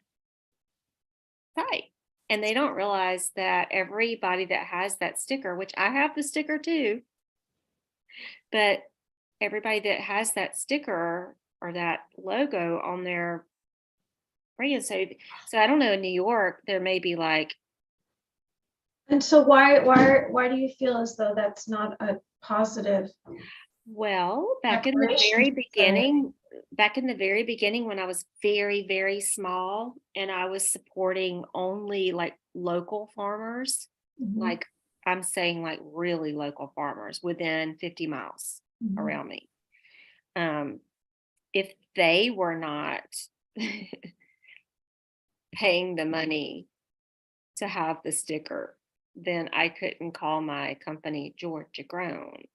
site. And they don't realize that everybody that has that sticker, which I have the sticker too, but everybody that has that sticker or that logo on their brand. So I don't know, in New York, there may be like. And so why do you feel as though that's not a positive? Well, back in the very beginning, when I was very, very small and I was supporting only like local farmers, like I'm saying like really local farmers within 50 miles around me. If they were not paying the money to have the sticker, then I couldn't call my company Georgia grown,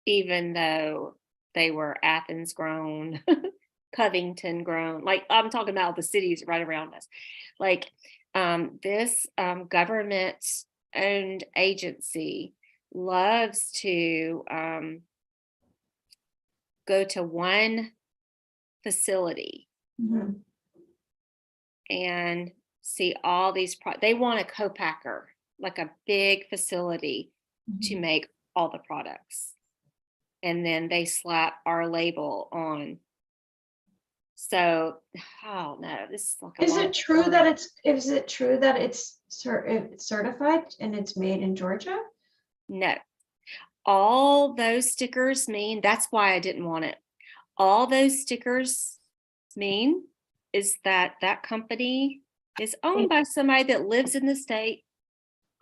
even though they were Athens grown, Covington grown. Like I'm talking about the cities right around us. Like this government owned agency loves to go to one facility and see all these they want a co-packer, like a big facility to make all the products, and then they slap our label on. So oh no, this is like is it true that it's certified and it's made in Georgia? No, all those stickers mean, that's why I didn't want it. All those stickers mean is that company is owned by somebody that lives in the state.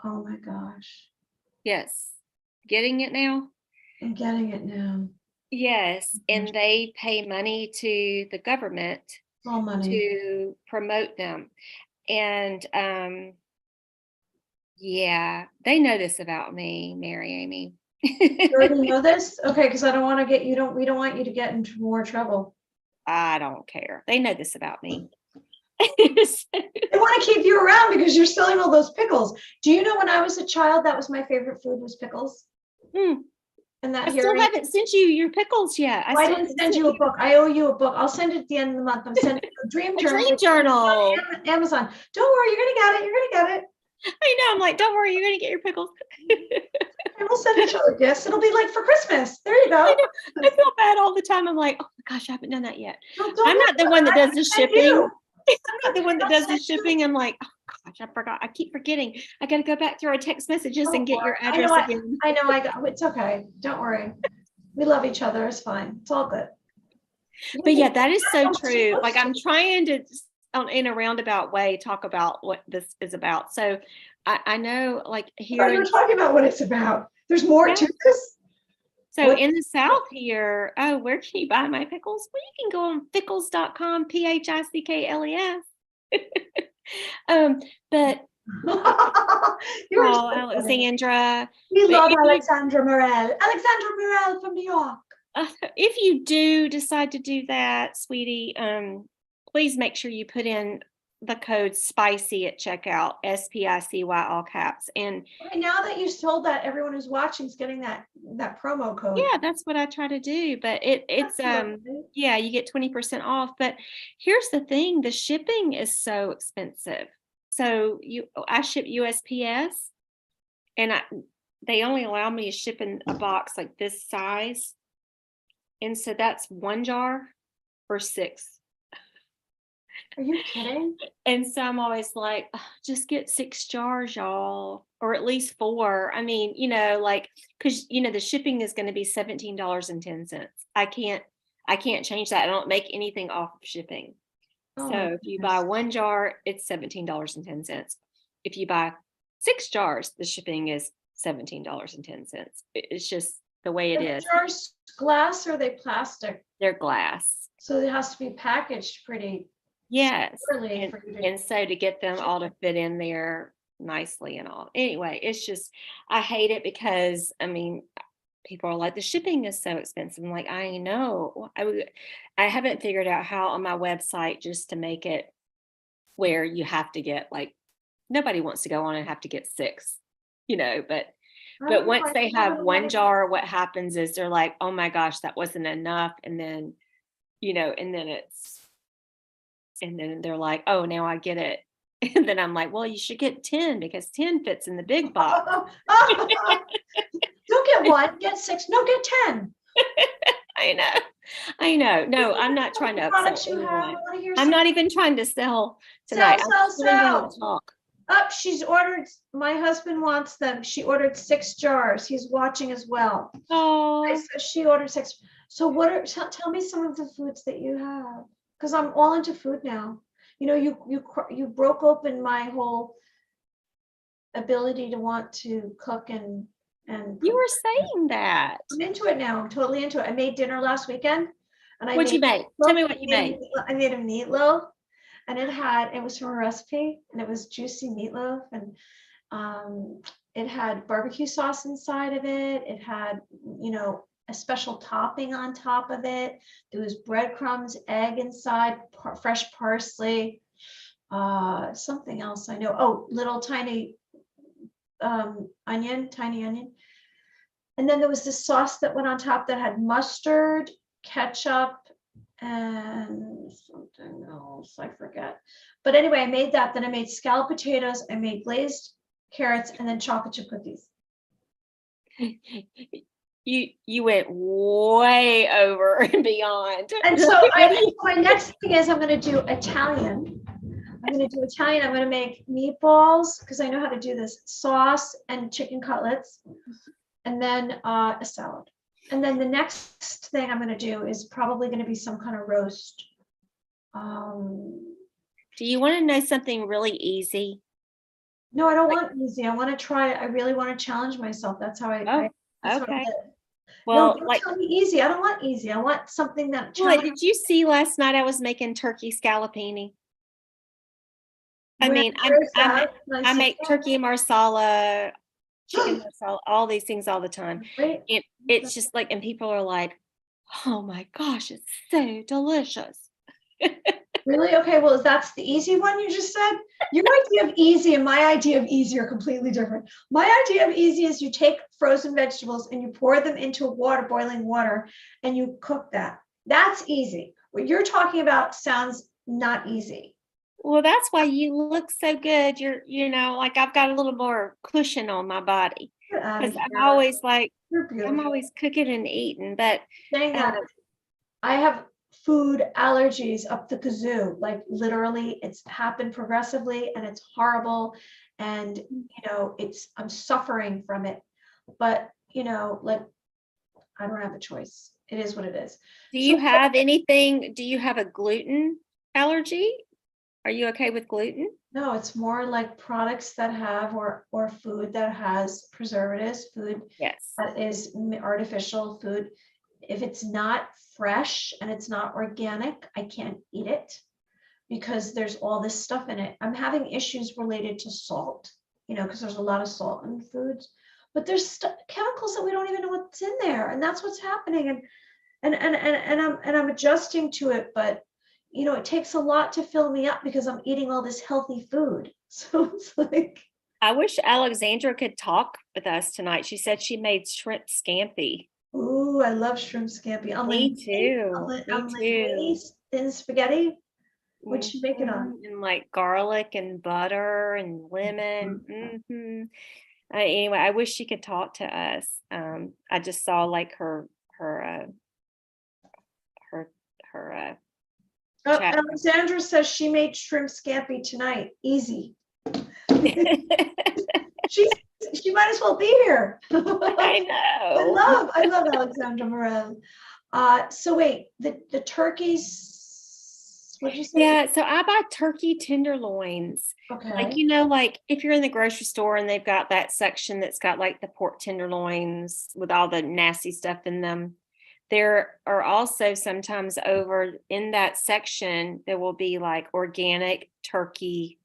Oh my gosh. Yes. Getting it now? I'm getting it now. Yes. And they pay money to the government to promote them. And yeah, they know this about me, Mary Amy. You already know this? Okay, because I don't want to get we don't want you to get into more trouble. I don't care. They know this about me. They want to keep you around because you're selling all those pickles. Do you know when I was a child, that was my favorite food was pickles? And that I still haven't sent you your pickles yet. I didn't send you a book. I owe you a book. I'll send it at the end of the month. I'm sending you a dream journal. Dream journal. Amazon. Don't worry, you're gonna get it. You're gonna get it. I know. I'm like, don't worry, you're gonna get your pickles. And we'll send each other gifts. It'll be like for Christmas. There you go. I feel bad all the time. I'm like, oh my gosh, I haven't done that yet. I'm not the one that does the shipping. I'm not the one that does the shipping. I'm like, oh gosh, I forgot. I keep forgetting. I got to go back through our text messages and get your address again. I know. It's okay. Don't worry. We love each other. It's fine. It's all good. But yeah, that is so true. Like I'm trying to, in a roundabout way, talk about what this is about. So I know, like here. You're talking about what it's about. There's more to this. So in the South here, where can you buy my pickles? Well, you can go on pickles.com, PICKLES. But Alexandra. We love Alexandra Morel. Alexandra Morel from New York. If you do decide to do that, sweetie, please make sure you put in the code SPICY at checkout, SPICY, all caps. And now that you told that, everyone who's watching is getting that promo code. Yeah, that's what I try to do. But it's yeah, you get 20% off. But here's the thing, the shipping is so expensive. So I ship USPS, and they only allow me to ship in a box like this size. And so that's 1 jar or 6. Are you kidding? And so I'm always like, "Ugh, just get 6 jars, y'all, or at least 4." I mean, like, because the shipping is going to be $17.10. I can't change that. I don't make anything off of shipping. Oh So my if you buy goodness. 1 jar, it's $17.10. If you buy 6 jars, the shipping is $17.10. It's just the way it Are the is. jars glass or are they plastic? They're glass. So it has to be packaged pretty Yes. securely And, for you to. and so to get them all to fit in there nicely and all. Anyway, it's just, I hate it because, I mean, people are like, the shipping is so expensive. I'm like, I know. I haven't figured out how on my website just to make it where you have to get like, nobody wants to go on and have to get 6, but I don't know, once I they thought have it 1 might- jar, what happens is they're like, oh my gosh, that wasn't enough. And then, and then they're like, oh, now I get it. And then I'm like, well, you should get 10 because 10 fits in the big box. Don't get 1, get 6, no, get 10. I know. No, I'm not trying to upset Products you have, I anyone. wanna hear I'm some. not even trying to sell tonight. Sell, I'm just really wanting to sell. talk. Up, she's ordered, my husband wants them. She ordered 6 jars. He's watching as well. Oh, So she ordered 6. So tell me some of the foods that you have, because I'm all into food now. You broke open my whole ability to want to cook and you were saying that. I'm into it now. I'm totally into it. I made dinner last weekend, and What'd you make? Tell me what you made. I made a meatloaf, and it was from a recipe, and it was juicy meatloaf, and it had barbecue sauce inside of it. It had, a special topping on top of it. There was breadcrumbs, egg inside, fresh parsley, something else I know. Oh, little tiny tiny onion. And then there was this sauce that went on top that had mustard, ketchup, and something else, I forget. But anyway, I made that. Then I made scalloped potatoes. I made glazed carrots and then chocolate chip cookies. You went way over and beyond. And so my next thing is I'm going to do Italian. I'm going to make meatballs because I know how to do this, sauce and chicken cutlets, and then a salad. And then the next thing I'm going to do is probably going to be some kind of roast. Do you want to know something really easy? No, I don't want easy. I want to try it. I really want to challenge myself. That's how Oh, that's what I okay. did. Well, No, don't tell me easy. I don't want easy. I want something that. Well, did you see last night I was making turkey scallopini? I mean, I make turkey marsala, chicken marsala, all these things all the time. It's just like, and people are like, oh my gosh, it's so delicious. Really? Okay, well, that's the easy one you just said. Your idea of easy and my idea of easy are completely different. My idea of easy is you take frozen vegetables and you pour them into boiling water, and you cook that. That's easy. What you're talking about sounds not easy. Well, that's why you look so good. You're, like I've got a little more cushion on my body. Because I'm always like, I'm always cooking and eating, but saying that I have food allergies up the kazoo. Like literally, it's happened progressively and it's horrible. And I'm suffering from it. But like I don't have a choice. It is what it is. Do you have anything? Do you have a gluten allergy? Are you okay with gluten? No, it's more like products that have or food that has preservatives, food that is artificial food. If it's not fresh and it's not organic, I can't eat it because there's all this stuff in it. I'm having issues related to salt, because there's a lot of salt in foods, but there's chemicals that we don't even know what's in there, and that's what's happening. And I'm adjusting to it, but it takes a lot to fill me up because I'm eating all this healthy food. So it's like. I wish Alexandra could talk with us tonight. She said she made shrimp scampi. Ooh, I love shrimp scampi. Me too. Thin spaghetti. What'd you make it on? And like garlic and butter and lemon. Anyway, I wish she could talk to us. I just saw like her her. Oh, Chat. Alexandra says she made shrimp scampi tonight. Easy. She might as well be here. I know. I love Alexandra Morel. So wait, the turkeys, what did you say? Yeah, so I buy turkey tenderloins. Okay. Like, like if you're in the grocery store and they've got that section that's got like the pork tenderloins with all the nasty stuff in them, there are also sometimes over in that section, there will be like organic turkey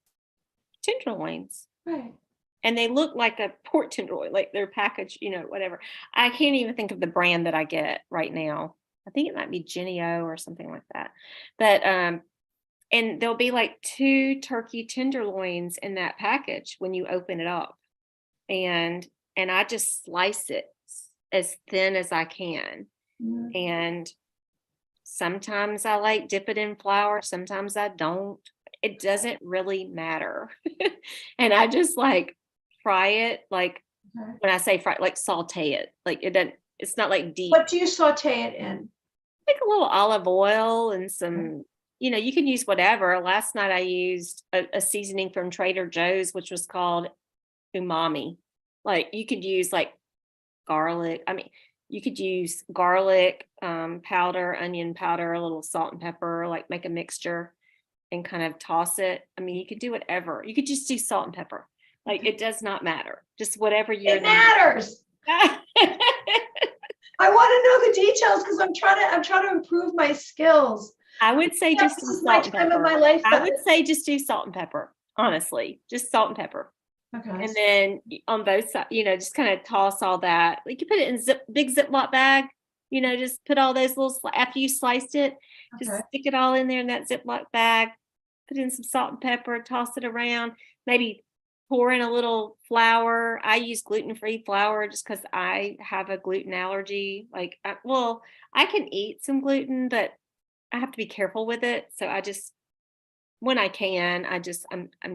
tenderloins. Right. And they look like a pork tenderloin, like they're packaged, whatever. I can't even think of the brand that I get right now. I think it might be Jennie-O or something like that. But and there'll be like 2 turkey tenderloins in that package when you open it up. And I just slice it as thin as I can. Mhm. And sometimes I like dip it in flour, sometimes I don't. It doesn't really matter. And I just like fry it, like Okay. when I say fry, like saute it. Like it's not like deep. What do you saute it in? Like a little olive oil and some, you can use whatever. Last night I used a seasoning from Trader Joe's, which was called umami. Like you could use like garlic. I mean, you could use garlic powder, onion powder, a little salt and pepper, like make a mixture and kind of toss it. I mean, you could do whatever. You could just do salt and pepper. Like it does not matter. Just whatever you're. It matters. I want to know the details because I'm trying to improve my skills. I would say just do This is my salt and time of pepper. my life. I would say just do salt and pepper. Honestly, just salt and pepper. Okay. And then on both sides, just kind of toss all that. Like you put it in big Ziploc bag. Just put all those little after you sliced it. Just Okay. stick it all in there in that Ziploc bag. Put in some salt and pepper. Toss it around. Maybe pour in a little flour. I use gluten-free flour just because I have a gluten allergy. Like, I can eat some gluten, but I have to be careful with it. So I just, when I can, I'm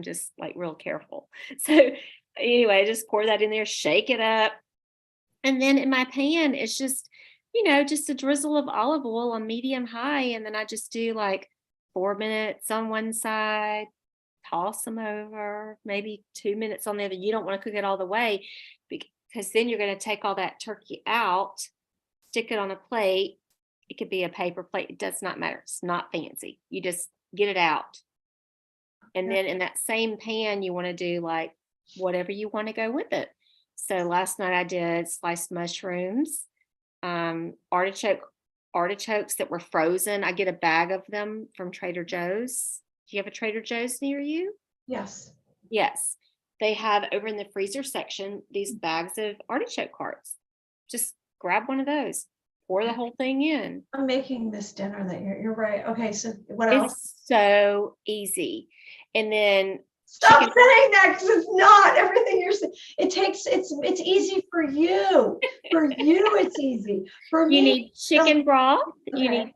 just like real careful. So anyway, just pour that in there, shake it up. And then in my pan, it's just, just a drizzle of olive oil on medium high. And then I just do like 4 minutes on one side, toss them over, maybe 2 minutes on the other. You don't want to cook it all the way because then you're going to take all that turkey out, stick it on a plate. It could be a paper plate. It does not matter. It's not fancy. You just get it out. And then in that same pan, you want to do like whatever you want to go with it. So last night I did sliced mushrooms, artichokes that were frozen. I get a bag of them from Trader Joe's. Do you have a Trader Joe's near you? Yes. Yes. They have over in the freezer section these bags of artichoke hearts. Just grab one of those, pour the whole thing in. I'm making this dinner that you're right. Okay, so what else? It's so easy. And then Stop saying that because it's not everything you're saying. It's easy for you. For you, it's easy. For me, you need chicken broth. Okay.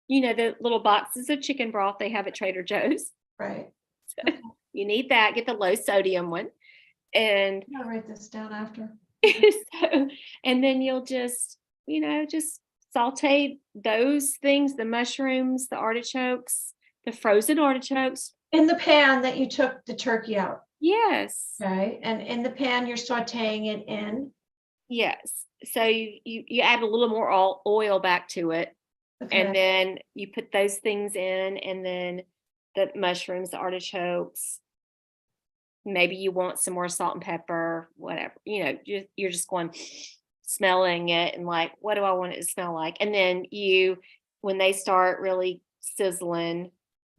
You need, the little boxes of chicken broth they have at Trader Joe's. Right. So you need that. Get the low sodium one. And I'll write this down after. and then you'll just, just saute those things, the mushrooms, the artichokes, the frozen artichokes. In the pan that you took the turkey out. Yes. Okay. And in the pan, you're sauteing it in. Yes. So you add a little more oil back to it. Okay. And then you put those things in, and then the mushrooms, the artichokes. Maybe you want some more salt and pepper, whatever. You're just going smelling it and like, what do I want it to smell like? And then when they start really sizzling,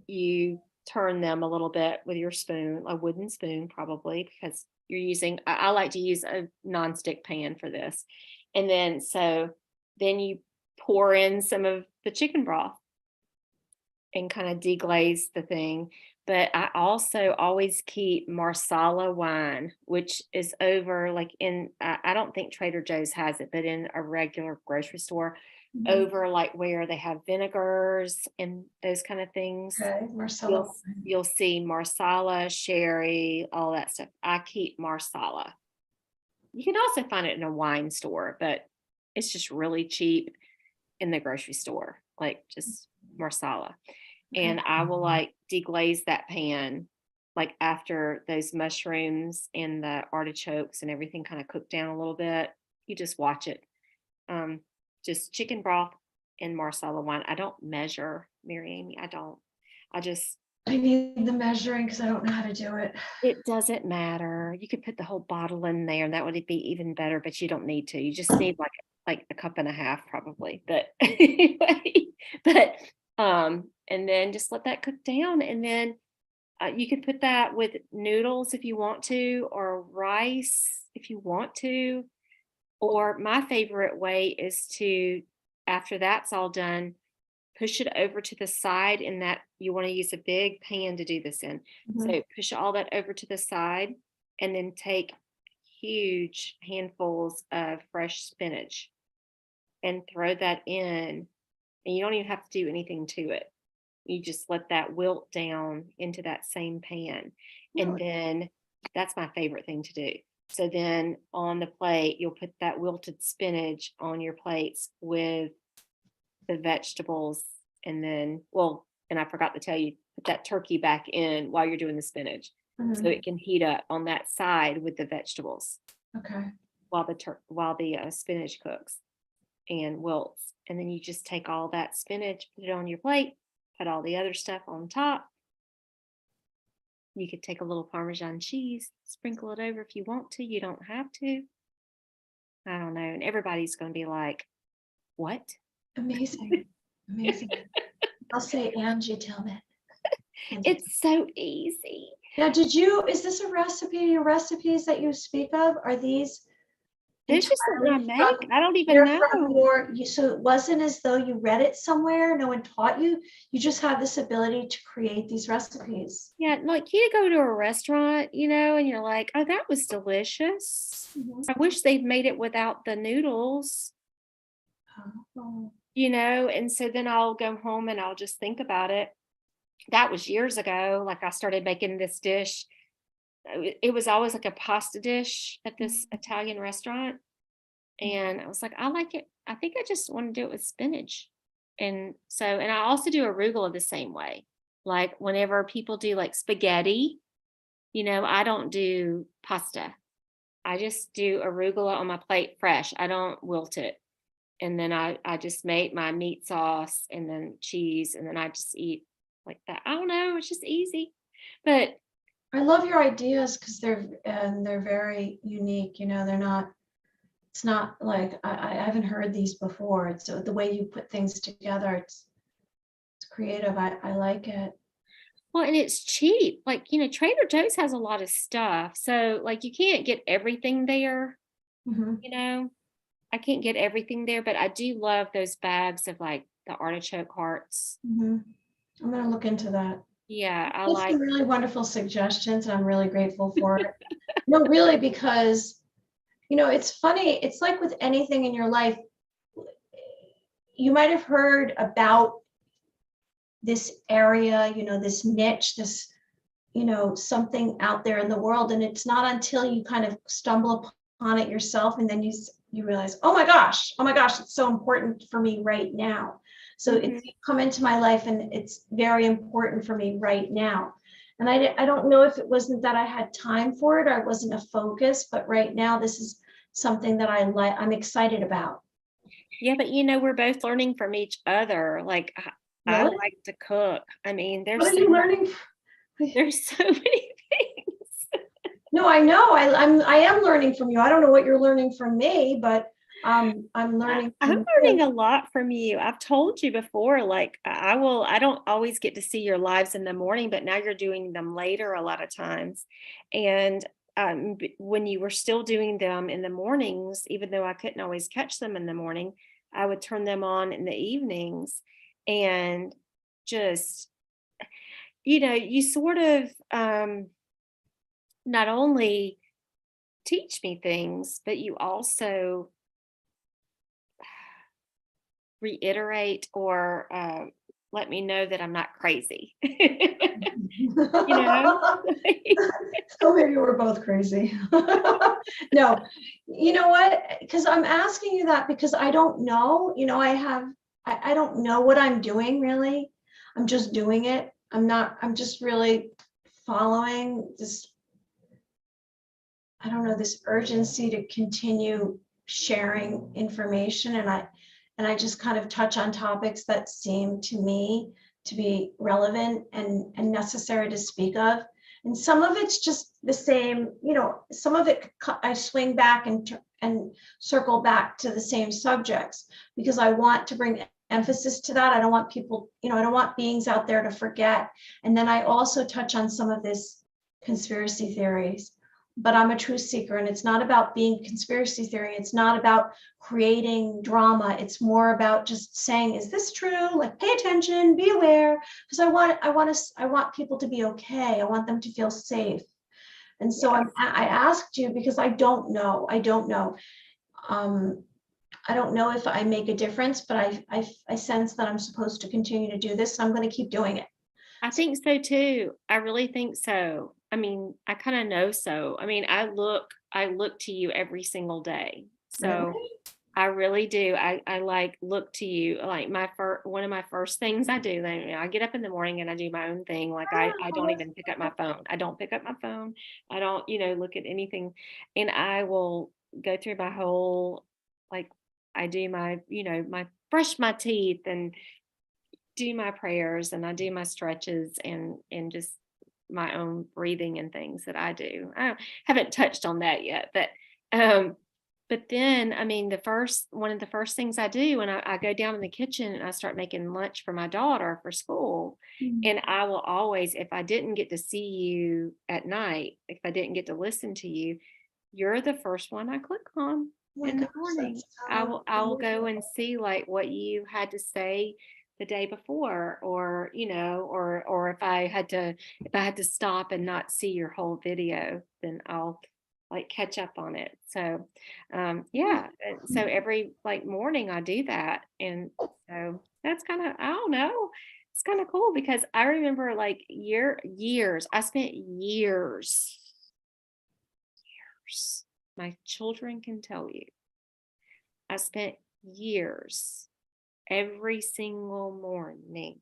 you turn them a little bit with your spoon, a wooden spoon probably, because you're using, I like to use a nonstick pan for this. And then then you pour in some of the chicken broth and kind of deglaze the thing. But I also always keep Marsala wine, which is over like I don't think Trader Joe's has it, but in a regular grocery store, over like where they have vinegars and those kind of things. Okay, Marsala. You'll see Marsala, sherry, all that stuff. I keep Marsala. You can also find it in a wine store, but it's just really cheap in the grocery store. Like just marsala. Okay. And I will like deglaze that pan like after those mushrooms and the artichokes and everything kind of cook down a little bit. You just watch it. Just chicken broth and marsala wine. I don't measure, Mary Amy. I don't. I need the measuring because I don't know how to do it. It doesn't matter. You could put the whole bottle in there and that would be even better, but you don't need to. You just need like a cup and a half probably. But anyway, and then just let that cook down. And then you could put that with noodles if you want to, or rice if you want to. Or my favorite way is to, after that's all done, push it over to the side, in that you want to use a big pan to do this in. So push all that over to the side and then take huge handfuls of fresh spinach and throw that in. And you don't even have to do anything to it. You just let that wilt down into that same pan. And then that's my favorite thing to do. So then on the plate, you'll put that wilted spinach on your plates with the vegetables. And then, and I forgot to tell you, put that turkey back in while you're doing the spinach. So it can heat up on that side with the vegetables. Okay. While the spinach cooks and wilts. And then you just take all that spinach, put it on your plate, put all the other stuff on top. You could take a little Parmesan cheese, sprinkle it over if you want to. You don't have to. I don't know. And everybody's going to be like, what? Amazing. Amazing. I'll say Angie Tillman. It's so easy. Now, is this a recipe, your recipes that you speak of? Are these? This is something I make. I don't even know. So it wasn't as though you read it somewhere, no one taught you. You just have this ability to create these recipes. Yeah, like you go to a restaurant, and you're like, oh, that was delicious. I wish they'd made it without the noodles. Oh. And so then I'll go home and I'll just think about it. That was years ago. Like I started making this dish. It was always like a pasta dish at this Italian restaurant. And I was like, I like it. I think I just want to do it with spinach. And I also do arugula the same way. Like whenever people do like spaghetti, I don't do pasta. I just do arugula on my plate fresh. I don't wilt it. And then I just make my meat sauce and then cheese. And then I just eat like that. I don't know. It's just easy. But I love your ideas because they're very unique. It's not like I haven't heard these before. It's the way you put things together. It's creative. I like it. Well, and it's cheap. Like, Trader Joe's has a lot of stuff. So like you can't get everything there. I can't get everything there, but I do love those bags of like the artichoke hearts. I'm going to look into that. Yeah, I That's like some really wonderful suggestions, and I'm really grateful for it. No, really, because it's funny. It's like with anything in your life, you might have heard about this area, this niche, this, something out there in the world, and it's not until you kind of stumble upon it yourself, and then you realize, oh my gosh, it's so important for me right now. So it's come into my life and it's very important for me right now. And I don't know if it wasn't that I had time for it or it wasn't a focus, but right now this is something that I'm excited about. Yeah, but we're both learning from each other. Like I like to cook. I mean, What are you learning? There's so many things. No, I know. I am learning from you. I don't know what you're learning from me, but I'm learning. I'm learning a lot from you. I've told you before, like I don't always get to see your lives in the morning, but now you're doing them later a lot of times. And when you were still doing them in the mornings, even though I couldn't always catch them in the morning, I would turn them on in the evenings and just, you sort of not only teach me things, but you also reiterate or let me know that I'm not crazy. So maybe we're both crazy. No, you know what? Because I'm asking you that because I don't know. I don't know what I'm doing really. I'm just doing it. I'm just really following this, I don't know, this urgency to continue sharing information. And I just kind of touch on topics that seem to me to be relevant and necessary to speak of. And some of it's just the same, some of it I swing back and circle back to the same subjects because I want to bring emphasis to that. I don't want people, I don't want beings out there to forget. And then I also touch on some of this conspiracy theories, but I'm a truth seeker, and it's not about being conspiracy theory. It's not about creating drama. It's more about just saying, is this true? Like, pay attention, be aware, because I want people to be okay. I want them to feel safe. And so I asked you because I don't know. I don't know if I make a difference, but I sense that I'm supposed to continue to do this, and I'm going to keep doing it. I think so too. I really think so. I mean, I kind of know so. I mean, I look to you every single day. So Really? I really do. I like look to you. Like one of my first things I do, then I get up in the morning and I do my own thing. Like I don't even pick up my phone. I don't pick up my phone. I don't, look at anything. And I will go through my whole, like I do my, my brush my teeth and do my prayers, and I do my stretches and just my own breathing and things that I do. I haven't touched on that yet, but then, I mean, one of the first things I do when I go down in the kitchen and I start making lunch for my daughter for school, and I will always, if I didn't get to see you at night, if I didn't get to listen to you, you're the first one I click on in the morning. I will go and see like what you had to say the day before, or or if I had to stop and not see your whole video, then I'll like catch up on it. So yeah, so every like morning I do that, and so that's kind of, I don't know, it's kind of cool because I remember like years I spent years, my children can tell you, I spent years every single morning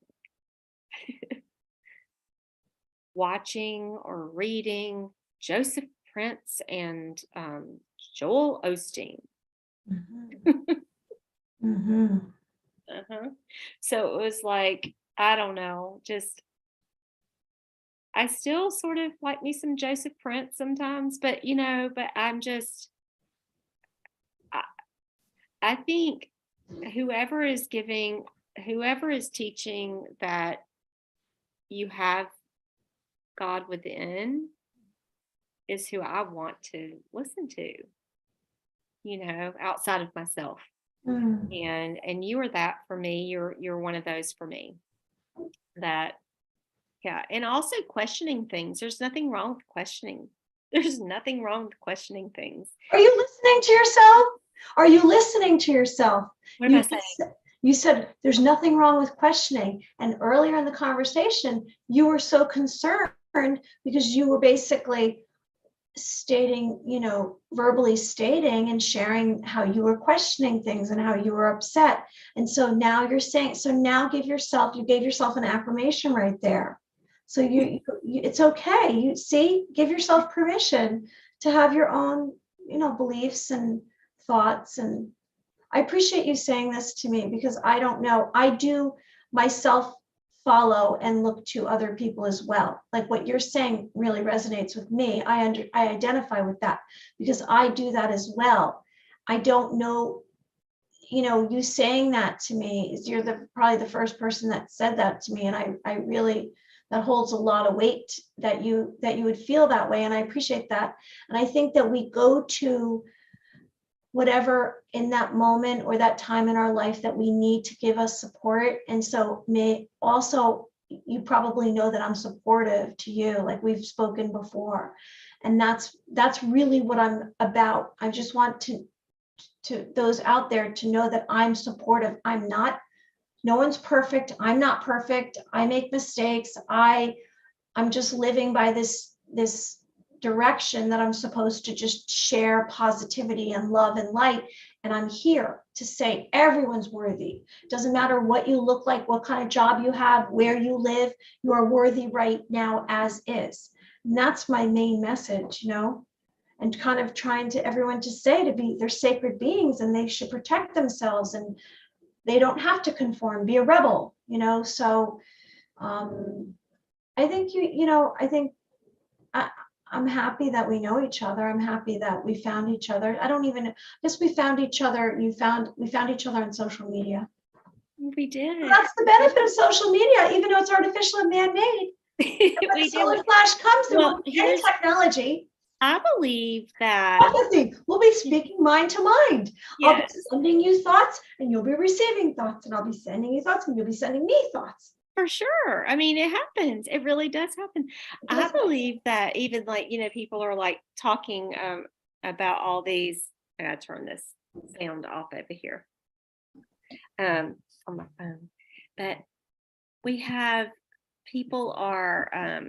watching or reading Joseph Prince and Joel Osteen. So it was like, I don't know, just I still sort of like me some Joseph Prince sometimes, but but I'm just I think whoever is teaching that you have God within is who I want to listen to, outside of myself. And you are that for me. You're one of those for me. That, yeah. And also questioning things. There's nothing wrong with questioning. There's nothing wrong with questioning things. Are you listening to yourself? Are you listening to yourself? What am I saying? You said there's nothing wrong with questioning. And earlier in the conversation, you were so concerned because you were basically stating, verbally stating and sharing how you were questioning things and how you were upset. And so now you're saying, so now you gave yourself an affirmation right there. So you it's okay. You see, give yourself permission to have your own, beliefs and thoughts. And I appreciate you saying this to me because I don't know. I do myself follow and look to other people as well. Like what you're saying really resonates with me. I identify with that because I do that as well. I don't know, you saying that to me is you're probably the first person that said that to me. And I really, that holds a lot of weight that you would feel that way. And I appreciate that. And I think that we go to whatever in that moment or that time in our life that we need to give us support. And so you probably know that I'm supportive to you, like we've spoken before. And that's really what I'm about. I just want to those out there to know that I'm supportive. No one's perfect. I'm not perfect. I make mistakes. I'm just living by this direction that I'm supposed to just share positivity and love and light. And I'm here to say everyone's worthy. Doesn't matter what you look like, what kind of job you have, where you live, you are worthy right now as is. And that's my main message, you know, and kind of trying to everyone to say to be, they're sacred beings and they should protect themselves and they don't have to conform, be a rebel, you know. So I think I'm happy that we know each other. I'm happy that we found each other. We found each other. We found each other on social media. We did. That's the benefit of social media, even though it's artificial and man-made. When the solar flash comes, there won't be any technology. I believe that Empathy. We'll be speaking mind to mind. I'll be yes, sending you thoughts and you'll be receiving thoughts, and I'll be sending you thoughts and you'll be sending me thoughts. for sure. I mean, it happens. It really does happen. I does. believe that even like, people are like talking about all these. I gotta turn this sound off over here on my phone. But we have people are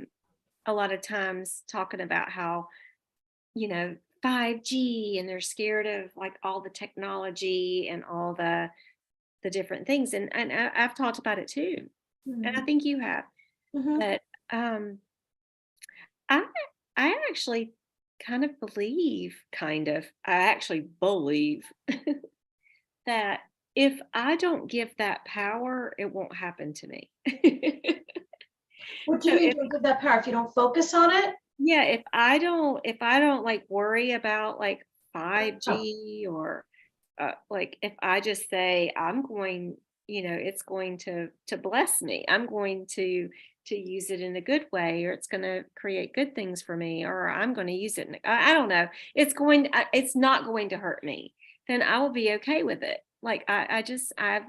a lot of times talking about how 5G, and they're scared of like all the technology and all the different things, and I've talked about it too, and I think you have. Mhm. But I actually I actually believe that if I don't give that power, it won't happen to me. What do you mean don't give that power? If you don't focus on it? Yeah, if I don't like worry about like 5G or like if I just say I'm going, it's going to bless me. I'm going to use it in a good way, or it's going to create good things for me, or I'm going to use it. I don't know. It's not going to hurt me. Then I will be okay with it. Like I just had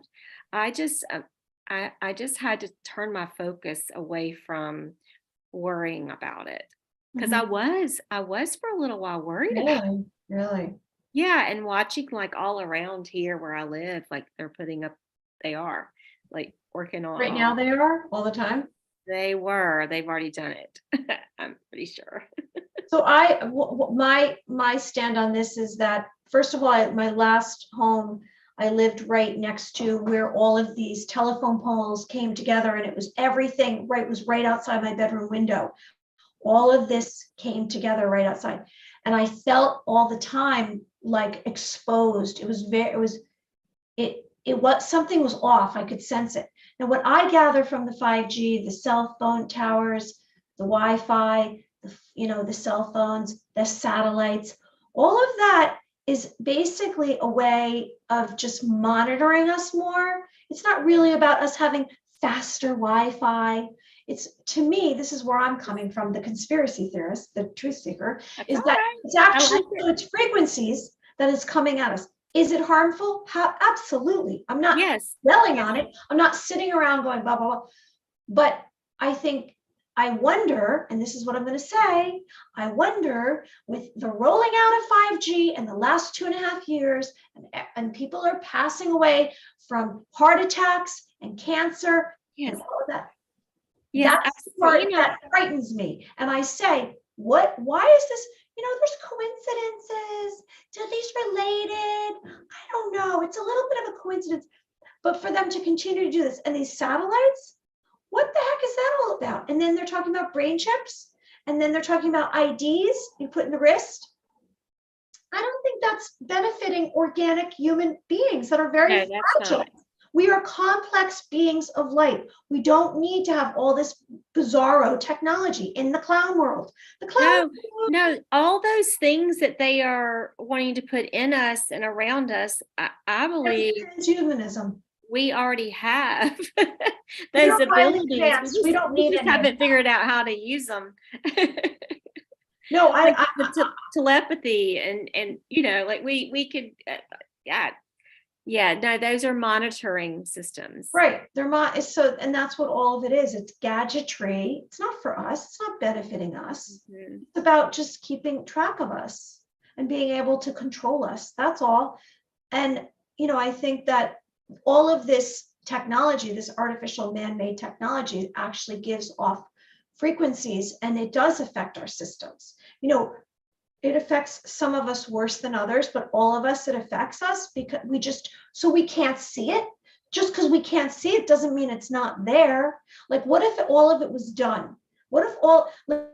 to turn my focus away from worrying about it. Because I was for a little while worried about it. Really? Yeah, and watching like all around here where I live, like they are like working on Right now they are all the time. they've already done it. I'm pretty sure. So my stand on this is that, first of all, my last home, I lived right next to where all of these telephone poles came together, and it was everything was right outside my bedroom window. All of this came together right outside, and I felt all the time like exposed. It was something was off. I could sense it. Now, what I gather from the 5G, the cell phone towers, the Wi-Fi, the cell phones, the satellites, all of that is basically a way of just monitoring us more. It's not really about us having faster Wi-Fi. To me, this is where I'm coming from, the conspiracy theorist, the truth seeker, is that it's actually it's frequencies that is coming at us. Is it harmful? Absolutely. I'm not dwelling on it. I'm not sitting around going blah, blah, blah. But I wonder, and this is what I'm going to say, I wonder with the rolling out of 5G in the last 2.5 years, and people are passing away from heart attacks and cancer and all of that. That's the part that frightens me. And I say, why is this? There's coincidences. Are these related? I don't know. It's a little bit of a coincidence. But for them to continue to do this, and these satellites, what the heck is that all about? And then they're talking about brain chips, and then they're talking about IDs you put in the wrist. I don't think that's benefiting organic human beings that are very fragile. We are complex beings of light. We don't need to have all this bizarro technology in the clown world. No, all those things that they are wanting to put in us and around us, I believe transhumanism. We already have those abilities. We don't need just haven't figured out how to use them. No, the telepathy and like we could, no, those are monitoring systems. Right. And that's what all of it is. It's gadgetry. It's not for us. It's not benefiting us. Mm-hmm. It's about just keeping track of us and being able to control us. That's all. And, I think that all of this technology, this artificial man-made technology, actually gives off frequencies, and it does affect our systems. it affects some of us worse than others, but all of us, it affects us because we can't see it. Just because we can't see it doesn't mean it's not there. Like, what if all of it was done? What if let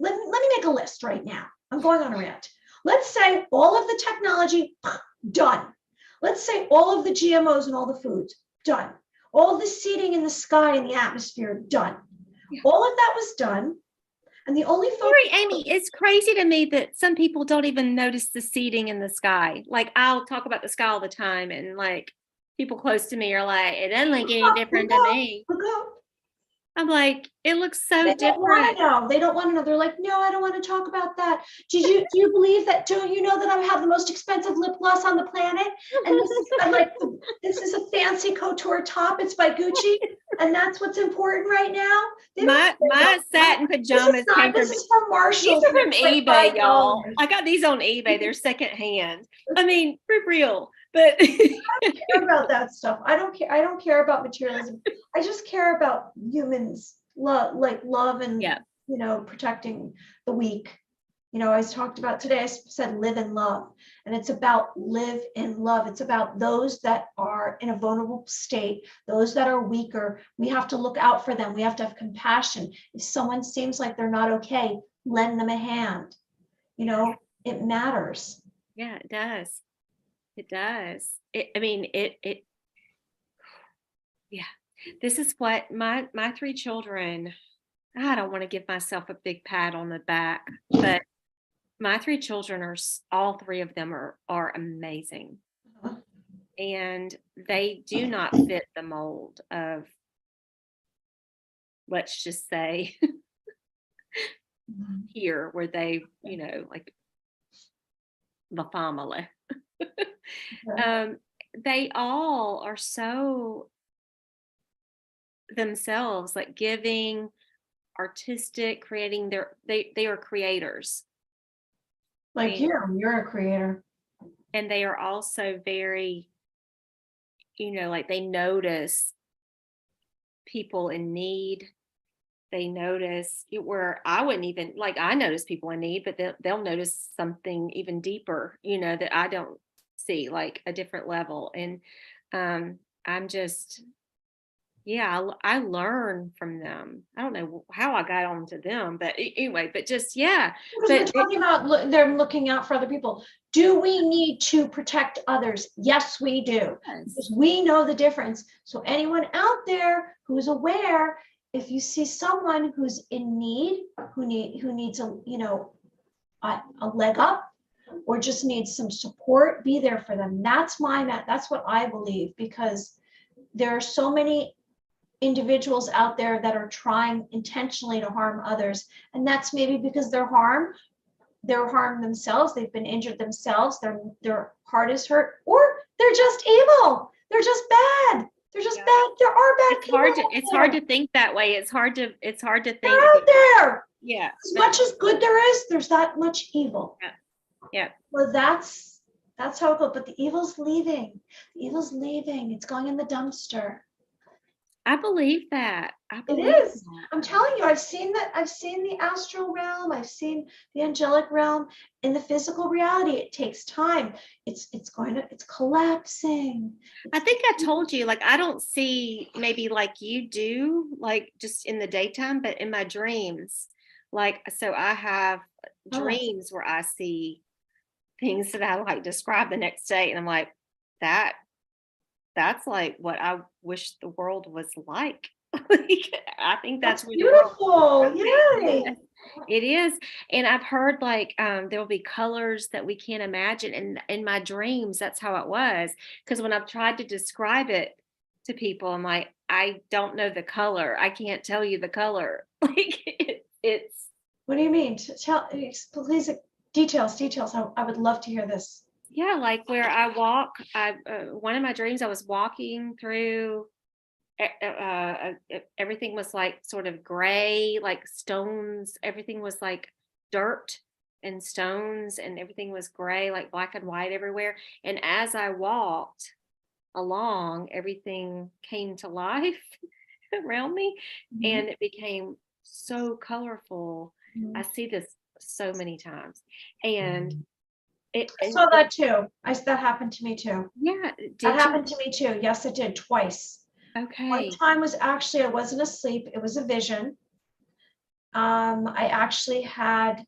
me make a list right now. I'm going on a rant. Let's say all of the technology done. Let's say all of the GMOs and all the foods done. All the seeding in the sky and the atmosphere done. Yeah. All of that was done. And the only Amy, it's crazy to me that some people don't even notice the seeding in the sky. Like, I'll talk about the sky all the time, and like people close to me are like, it doesn't look any different to me. I'm like, it looks so They different. don't want to know. They don't want to know. They're like, no, I don't want to talk about that. Do you believe that? Don't you know that I have the most expensive lip gloss on the planet? And this is a fancy couture top. It's by Gucci, and that's what's important right now. My satin pajamas came this is from Marshalls. These are from like eBay, y'all. $5. I got these on eBay. They're secondhand. I mean, for real. But I don't care about that stuff. I don't care about materialism. I just care about humans love and protecting the weak. I talked about today, I said live in love, and it's about live in love. It's about those that are in a vulnerable state, those that are weaker. We have to look out for them. We have to have compassion. If someone seems like they're not okay, lend them a hand. It matters. Yeah, it does. It does. Yeah, this is what my 3 children, I don't want to give myself a big pat on the back, but my 3 children all 3 of them are amazing. Uh-huh. And they do not fit the mold of, let's just say, here where they, like the family. They all are so themselves, like giving, artistic, creating they are creators. Like you're a creator. And they are also very, like they notice people in need. They notice where I wouldn't even, like, I notice people in need, but they'll notice something even deeper, that I don't see, like a different level. And I'm just, I learn from them. I don't know how I got on to them, but anyway, but just, Because we're talking about them looking out for other people. Do we need to protect others? Yes, we do. Yes. Because we know the difference. So anyone out there who's aware, if you see someone who's in need, who needs a leg up, or just needs some support, be there for them. That's what I believe, because there are so many individuals out there that are trying intentionally to harm others, and that's maybe because they're harmed themselves, they've been injured themselves, their heart is hurt, or they're just evil, they're just bad, there are bad people. It's hard to think that way. It's hard to think. They're out there. Yeah. As much as good there is, there's that much evil. Yeah. Well, that's how it goes. But the evil's leaving. It's going in the dumpster. I believe that. It is. I'm telling you, I've seen the astral realm. I've seen the angelic realm. In the physical reality, it takes time. It's collapsing. I think I told you, like, I don't see maybe like you do, like just in the daytime, but in my dreams, like, so I have dreams where I see things that I like describe the next day, and I'm like, that's like what I wish the world was like. I think that's beautiful. Yay. It is. And I've heard like there'll be colors that we can't imagine. And in my dreams, that's how it was. Because when I've tried to describe it to people, I'm like, I don't know the color. I can't tell you the color. Like it's. What do you mean? Please, details. I would love to hear this. Yeah, like where I walk, one of my dreams, I was walking through, everything was like sort of gray, like stones, everything was like dirt and stones, and everything was gray, like black and white everywhere. And as I walked along, everything came to life around me, and it became so colorful. I see this so many times. And I saw that too. That happened to me too. yeah, That did happened to me too. Yes, it did twice. you? One Okay. time was actually, I wasn't asleep. It was a vision. I actually had,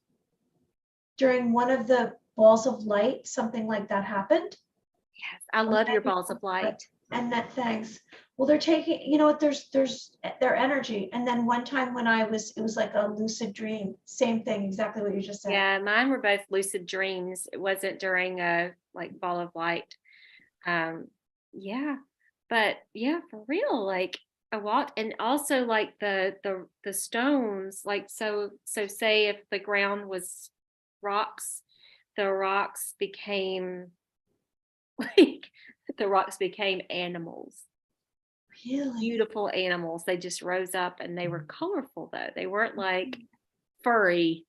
during one of the balls of light, something like that happened. Yes, I love your balls of light. And that, thanks. Well, they're taking, you know what, there's their energy. And then one time when it was like a lucid dream, same thing, exactly what you just said. Yeah, mine were both lucid dreams. It wasn't during a like ball of light. Yeah, but yeah, for real, like I walked, and also like the stones, like so say if the ground was rocks, the rocks became like the rocks became animals, Really? beautiful animals. They just rose up and they were colorful though. They weren't like furry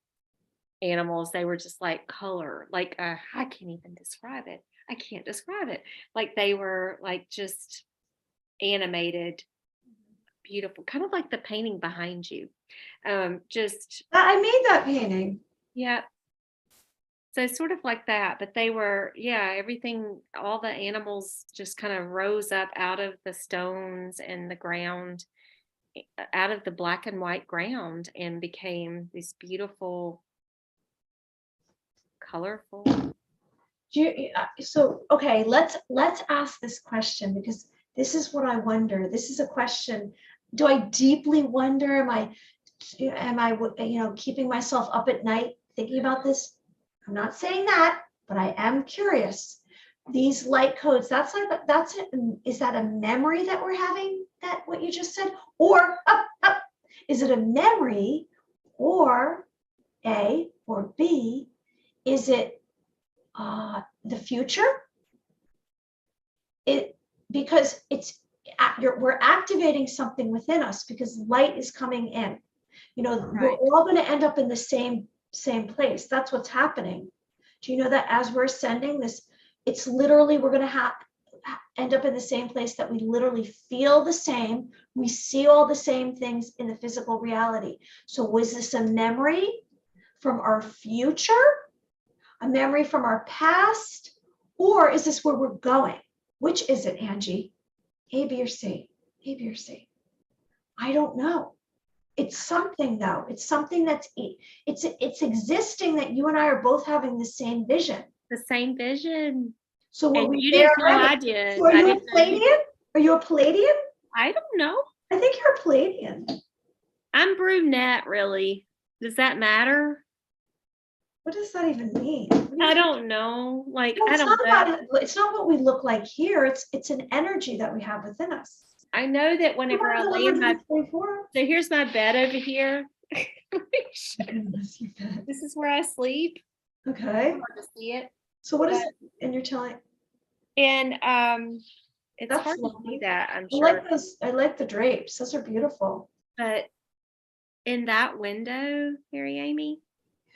animals. They were just like color, like I can't even describe it. I can't describe it. Like they were like just animated, beautiful, kind of like the painting behind you. Just I made that painting. yeah. So sort of like that, but they were, yeah, everything, all the animals just kind of rose up out of the stones and the ground, out of the black and white ground, and became these beautiful, colorful. So, okay, let's ask this question, because this is what I wonder. This is a question. Do I deeply wonder? Am I, keeping myself up at night thinking about this? I'm not saying that, but I am curious. These light codes, is that a memory that we're having, that what you just said? Or is it a memory, or A, or B, is it the future? Because we're activating something within us, because light is coming in. We're Right. all going to end up in the same place. That's what's happening. Do you know that as we're ascending this, it's literally, we're going to end up in the same place, that we literally feel the same. We see all the same things in the physical reality. So was this a memory from our future? A memory from our past? Or is this where we're going? Which is it, Angie? A, B, or C? A, B, or C? I don't know. It's something though. It's something that's, it's existing, that you and I are both having the same vision. The same vision. So were And we you there didn't know already? I did. So are I you a didn't know you- Palladian? Are you a Palladian? I don't know. I think you're a Palladian. I'm brunette, really. Does that matter? What does that even mean? I don't know. Like, No, I it's don't not know. about, it's not what we look like here. It's an energy that we have within us. I know that whenever I lay in my, so here's my bed over here. Goodness, you bet. This is where I sleep. Okay. Hard to see it. So what is it? And you're telling, And it's That's hard to lovely. see that, I'm I sure. like those. I like the drapes. Those are beautiful. But in that window, Mary Amy,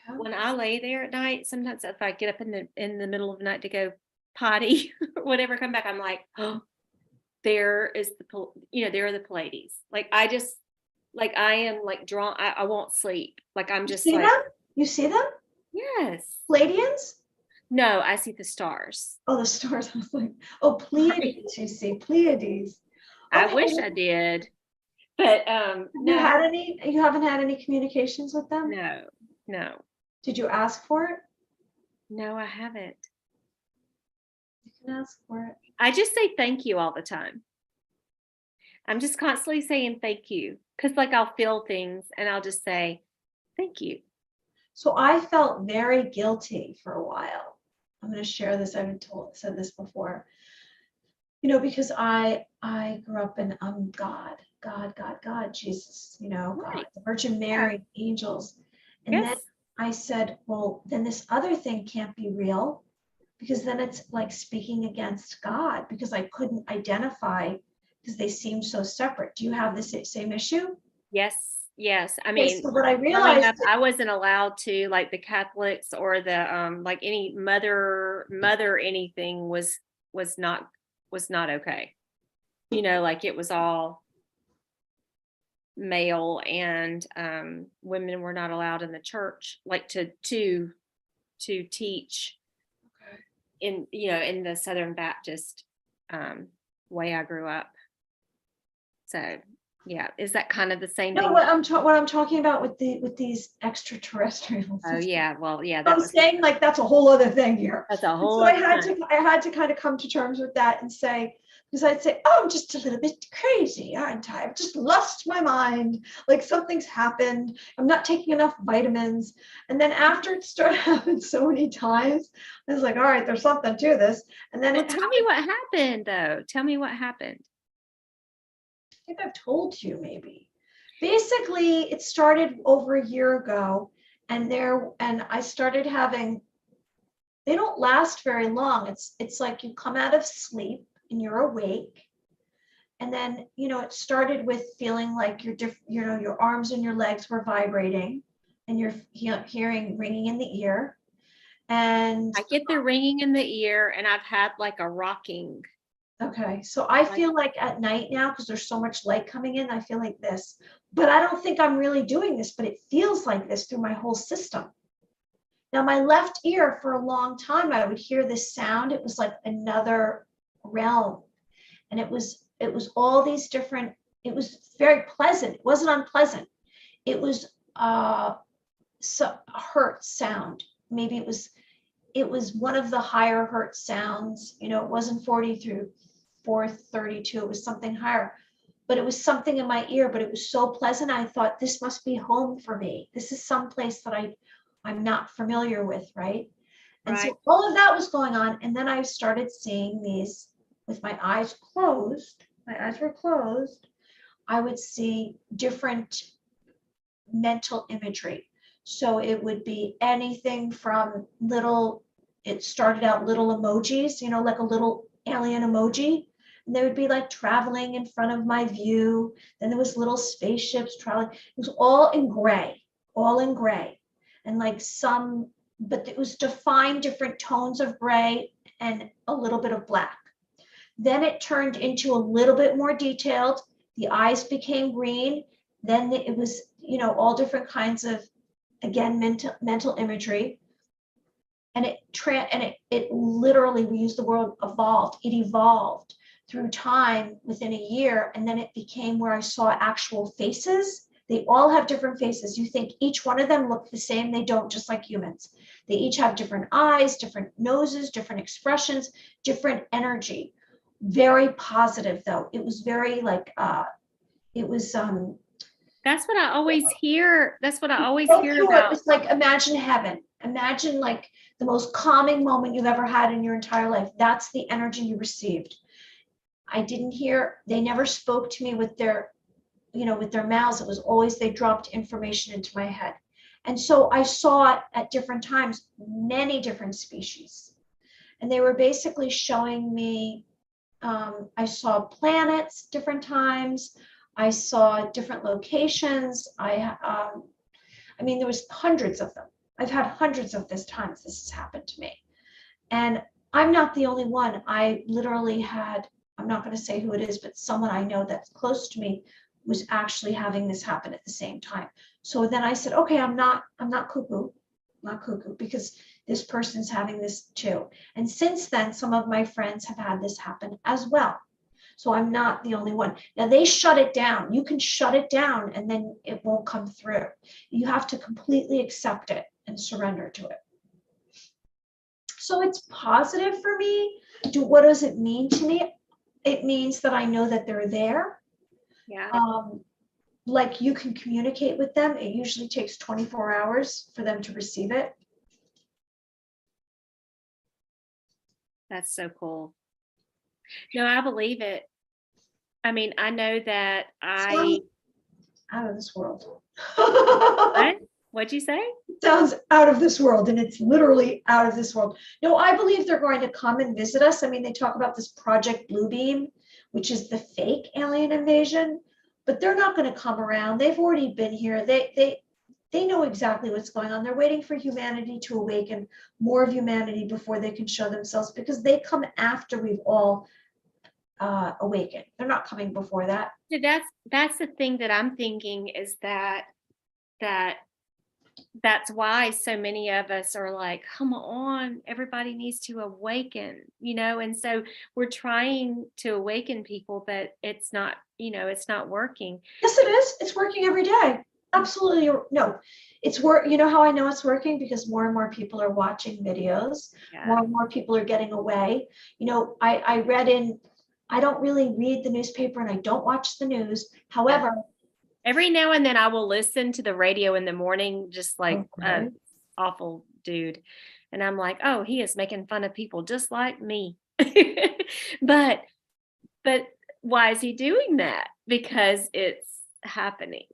Yeah. when I lay there at night, sometimes if I get up in the middle of the night to go potty or whatever, come back, I'm like, oh, there is there are the Pleiades. Like I just, like I am like drawn. I won't sleep. Like I'm just See like, them? You see them? yes. Palladians? No, I see the stars. Oh, the stars. I was like, oh, Pleiades. You see Pleiades. I Okay. wish I did, but You had any? You haven't had any communications with them? no, Did you ask for it? no, I haven't. You can ask for it. I just say thank you all the time. I'm just constantly saying thank you, because like I'll feel things and I'll just say thank you. So I felt very guilty for a while. I'm going to share this. I haven't said this before. Because I grew up in God, Jesus, God, Right. the Virgin Mary, angels. And Yes. then I said, well, then this other thing can't be real, because then it's like speaking against God, because I couldn't identify, because they seemed so separate. Do you have the same issue? Yes. I Okay, mean, so what I growing realized, up, I wasn't allowed to, like the Catholics or the like any mother anything was not okay. Like it was all male, and women were not allowed in the church, like to teach in, in the Southern Baptist way I grew up. So yeah, is that kind of the same No, thing? what I'm talking about with these extraterrestrials. Oh yeah, well yeah, I'm saying like that's a whole other thing here. that's a And whole so I other thing. had to kind of come to terms with that and say, because I'd say, oh, I'm just a little bit crazy, aren't I? I've just lost my mind. Like something's happened. I'm not taking enough vitamins. And then after it started happening so many times, I was like, all right, there's something to this. And then Well, tell me what happened though. Tell me what happened. I think I've told you maybe. Basically, it started over a year ago, and I started having, they don't last very long. It's like you come out of sleep and you're awake. And then, it started with feeling like your arms and your legs were vibrating and you're hearing ringing in the ear. And I get the ringing in the ear, and I've had like a rocking. okay, so I feel like at night now, because there's so much light coming in, I feel like this, but I don't think I'm really doing this, but it feels like this through my whole system. Now, my left ear, for a long time, I would hear this sound. It was like another realm. And it was all these different, it was very pleasant. It wasn't unpleasant. It was a hertz sound. Maybe it was one of the higher hertz sounds. It wasn't 40 through 432. It was something higher. But it was something in my ear, but it was so pleasant. I thought, this must be home for me. This is some place that I'm not familiar with, right? And Right. so all of that was going on. And then I started seeing these with my eyes closed. My eyes were closed. I would see different mental imagery. So it would be anything from it started out little emojis, like a little alien emoji. And they would be like traveling in front of my view. Then there was little spaceships traveling. It was all in gray. And like but it was defined different tones of gray and a little bit of black. Then it turned into a little bit more detailed. The eyes became green. Then it was, all different kinds of, again, mental imagery. And it literally, we use the word evolved. It evolved through time within a year. And then it became where I saw actual faces. They all have different faces. You think each one of them look the same. They don't, just like humans. They each have different eyes, different noses, different expressions, different energy. Very positive, though. It was very like, That's what I always hear. That's what I always hear it about. was like, imagine heaven. Imagine like the most calming moment you've ever had in your entire life. That's the energy you received. They never spoke to me with their mouths. It was always, they dropped information into my head. And so I saw it at different times, many different species. And they were basically showing me, I saw planets different times. I saw different locations. There was hundreds of them. I've had hundreds of times this has happened to me. And I'm not the only one. I literally had, I'm not going to say who it is, but someone I know that's close to me was actually having this happen at the same time. So then I said, okay, I'm not cuckoo, because this person's having this too. And since then, some of my friends have had this happen as well. So I'm not the only one. Now they shut it down. You can shut it down and then it won't come through. You have to completely accept it and surrender to it. So it's positive for me. What does it mean to me? It means that I know that they're there. Yeah. Like you can communicate with them. It usually takes 24 hours for them to receive it. That's so cool. No, I believe it. I mean, I know that out of this world. What'd you say? It sounds out of this world, and it's literally out of this world. No, I believe they're going to come and visit us. I mean, they talk about this Project Bluebeam, which is the fake alien invasion, but they're not going to come around. They've already been here. They know exactly what's going on. They're waiting for humanity to awaken, more of humanity before they can show themselves, because they come after we've all Awaken. They're not coming before that. So that's the thing that I'm thinking is that that's why so many of us are like, come on, everybody needs to awaken, and so we're trying to awaken people, but it's not, it's not working. Yes, it is. It's working every day. Absolutely. No, it's work. You know how I know it's working? Because more and more people are watching videos. Yeah. More and more people are getting away. I don't really read the newspaper and I don't watch the news. However, every now and then I will listen to the radio in the morning, just like Okay. awful dude. And I'm like, oh, he is making fun of people just like me. But why is he doing that? Because it's happening.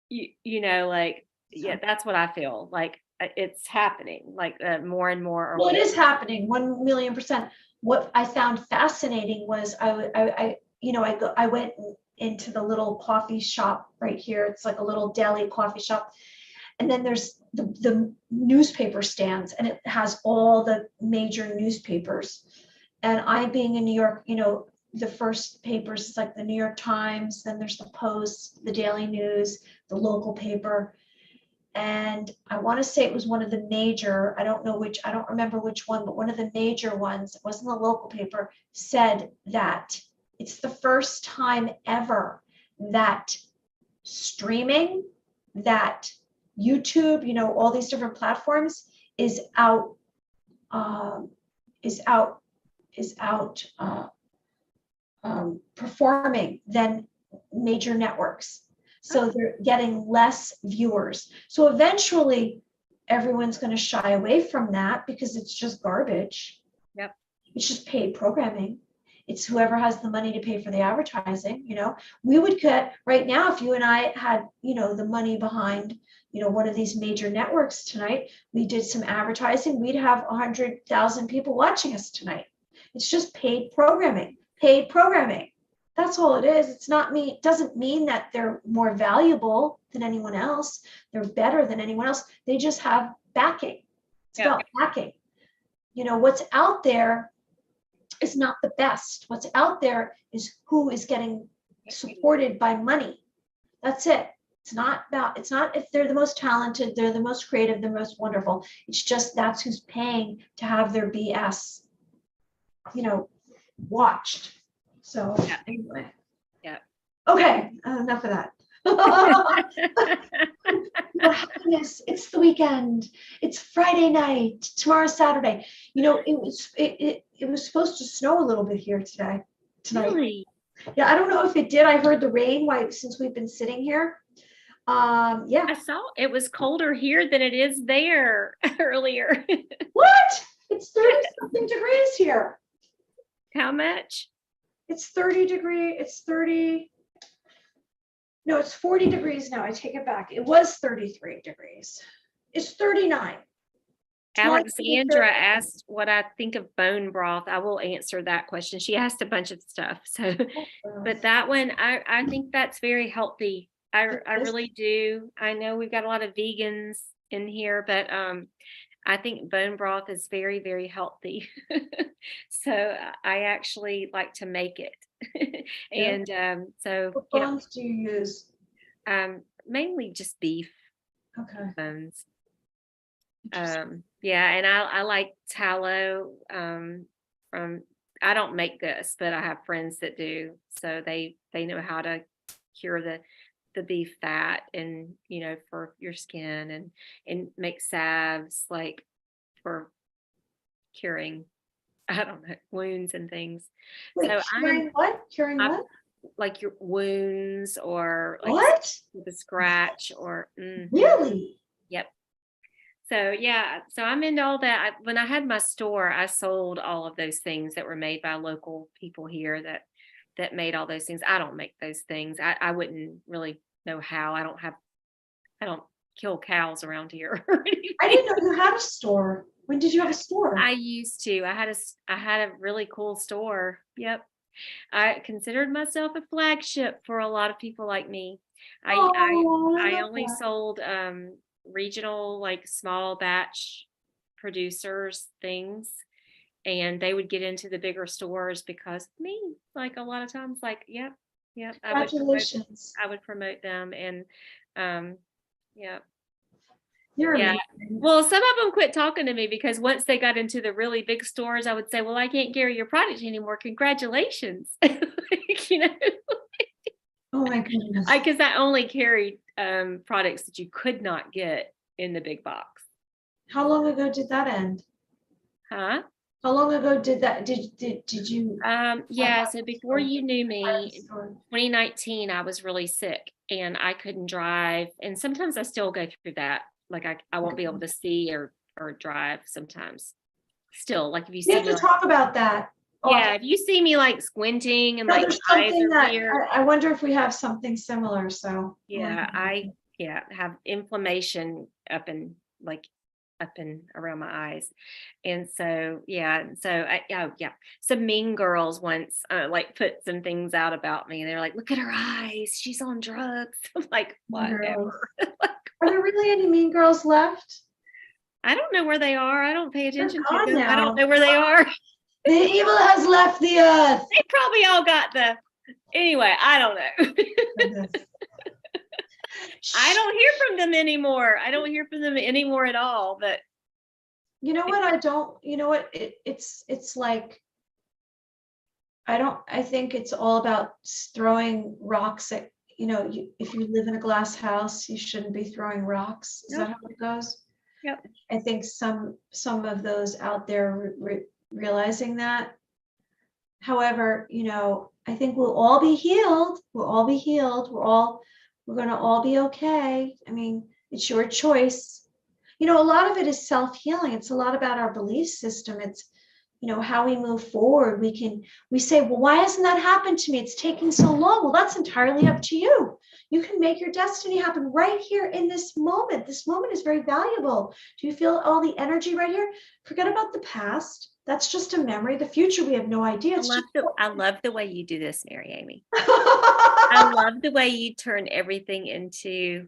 Yeah, that's what I feel like. It's happening, like more and more. Well, it is happening 1,000,000%. What I found fascinating was I went into the little coffee shop right here. It's like a little deli coffee shop. And then there's the newspaper stands, and it has all the major newspapers. And I being in New York, the first papers is like the New York Times, then there's the Post, the Daily News, the local paper. And I want to say it was one of the major, I don't remember which one, but one of the major ones, it wasn't the local paper, said that it's the first time ever that streaming, that YouTube, all these different platforms is out performing than major networks. So they're getting less viewers. So eventually everyone's going to shy away from that because it's just garbage. Yep. It's just paid programming. It's whoever has the money to pay for the advertising. We would get right now, if you and I had, the money behind, one of these major networks tonight, we did some advertising, we'd have 100,000 people watching us tonight. It's just paid programming. That's all it is. It doesn't mean that they're more valuable than anyone else. They're better than anyone else. They just have backing. It's about backing. What's out there is not the best. What's out there is who is getting supported by money. That's it. It's not if they're the most talented, they're the most creative, the most wonderful. It's just that's who's paying to have their BS, watched. So anyway. Yeah. Okay, enough of that. Happiness. It's the weekend. It's Friday night. Tomorrow's Saturday. It was supposed to snow a little bit here tonight. Really? Yeah, I don't know if it did. I heard the rain since we've been sitting here. Yeah. I saw it was colder here than it is there earlier. What? It's 30-something degrees here. How much? It's 30 degrees. It's 30. No, it's 40 degrees now. I take it back. It was 33 degrees. It's 39. Alexandra asked what I think of bone broth. I will answer that question. She asked a bunch of stuff. So, but that one, I think that's very healthy. I really do. I know we've got a lot of vegans in here, but I think bone broth is very, very healthy. So I actually like to make it. And so what bones do you use? Mainly just beef. Okay. Bones. Yeah, and I like tallow from I don't make this, but I have friends that do. So they know how to cure the beef fat and for your skin and make salves like for curing, I don't know, wounds and things. Wait, So curing what? Curing what? Like your wounds or like what? the scratch or Really? Yep. So yeah, so I'm into all that. When I had my store, I sold all of those things that were made by local people here that made all those things. I don't make those things. I wouldn't really know how. I don't kill cows around here. I didn't know you had a store. When did you have a store? I used to. I had a really cool store. Yep. I considered myself a flagship for a lot of people like me. I only sold regional, like small batch producers things. and they would get into the bigger stores because me, like a lot of times, like, yep, Congratulations. I would promote them, and yeah. You're Yeah. amazing. Well, some of them quit talking to me because once they got into the really big stores, I would say, well, I can't carry your product anymore. Congratulations. Like, you know, Oh my goodness. because I only carried products that you could not get in the big box. How long ago did that end? Huh? How long ago did that, did you? Yeah, so before you knew me, in Store? 2019, I was really sick and I couldn't drive. And sometimes I still go through that. Like I won't be able to see or drive sometimes. Still, like if you We see have me to like, talk about that. yeah, if you see me like squinting and No, like there's my eyes something are that, weird, I wonder if we have something similar, so. oh my yeah, goodness. I have inflammation up and around my eyes. And so, yeah, some mean girls once like put some things out about me. They're like, look at her eyes, she's on drugs. I'm like, Mean girls. whatever. Are there really any mean girls left? I don't know where they are. I don't pay attention to gone them. I now. don't know where they are. The evil has left the earth. They probably all got anyway, I don't know. Goodness. I don't hear from them anymore. I don't hear from them anymore at all. But You know what, you know what, it's like, I think it's all about throwing rocks at, if you live in a glass house, you shouldn't be throwing rocks. Is that Yep. how it goes? Yep. I think some of those out there realizing that. However, I think we'll all be healed. We'll all be healed. We're going to all be okay. I mean, it's your choice. A lot of it is self-healing. It's a lot about our belief system. It's, how we move forward. We say, well, why hasn't that happened to me? It's taking so long. Well, that's entirely up to you. You can make your destiny happen right here in this moment. This moment is very valuable. Do you feel all the energy right here? Forget about the past. That's just a memory. The future, we have no idea. I love the way you do this, Mary Amy. I love the way you turn everything into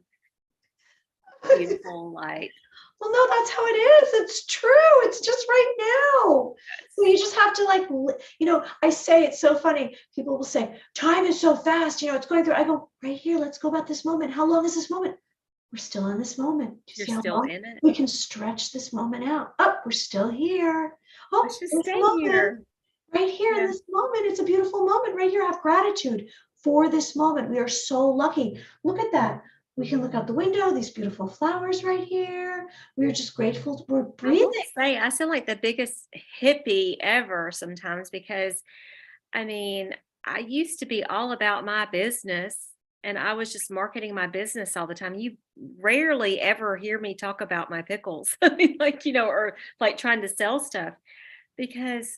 beautiful light. Well, no, that's how it is. It's true. It's just right now. So you just have to I say, it's so funny. People will say, time is so fast, it's going through. I go, right here, let's go about this moment. How long is this moment? We're still in this moment. Do you see You're how still long? in it. We can stretch this moment out. Oh, we're still here. Oh, Let's just this stay moment, here. right here in Yeah. this moment. It's a beautiful moment right here. Have gratitude for this moment. We are so lucky. Look at that. We can look out the window, these beautiful flowers right here. We're just grateful we're I breathing. will say, I sound like the biggest hippie ever sometimes because, I mean, I used to be all about my business and I was just marketing my business all the time. You rarely ever hear me talk about my pickles, I mean, like, or like trying to sell stuff because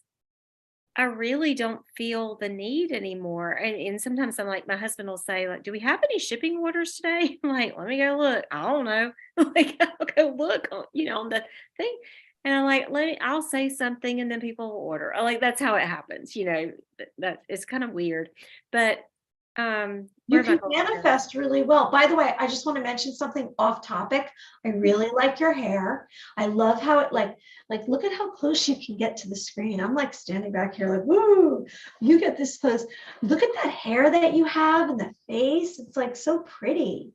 I really don't feel the need anymore. And sometimes I'm like, my husband will say, like, do we have any shipping orders today? I'm like, let me go look. I don't know. Like, I'll go look on the thing. And I'm like, I'll say something and then people will order. Like, that's how it happens, that it's kind of weird. But You where am I can going with this? manifest really well. By the way, I just want to mention something off topic. I really like your hair. I love how it like look at how close you can get to the screen. I'm like standing back here like, woo, you get this close. Look at that hair that you have and the face. It's like so pretty.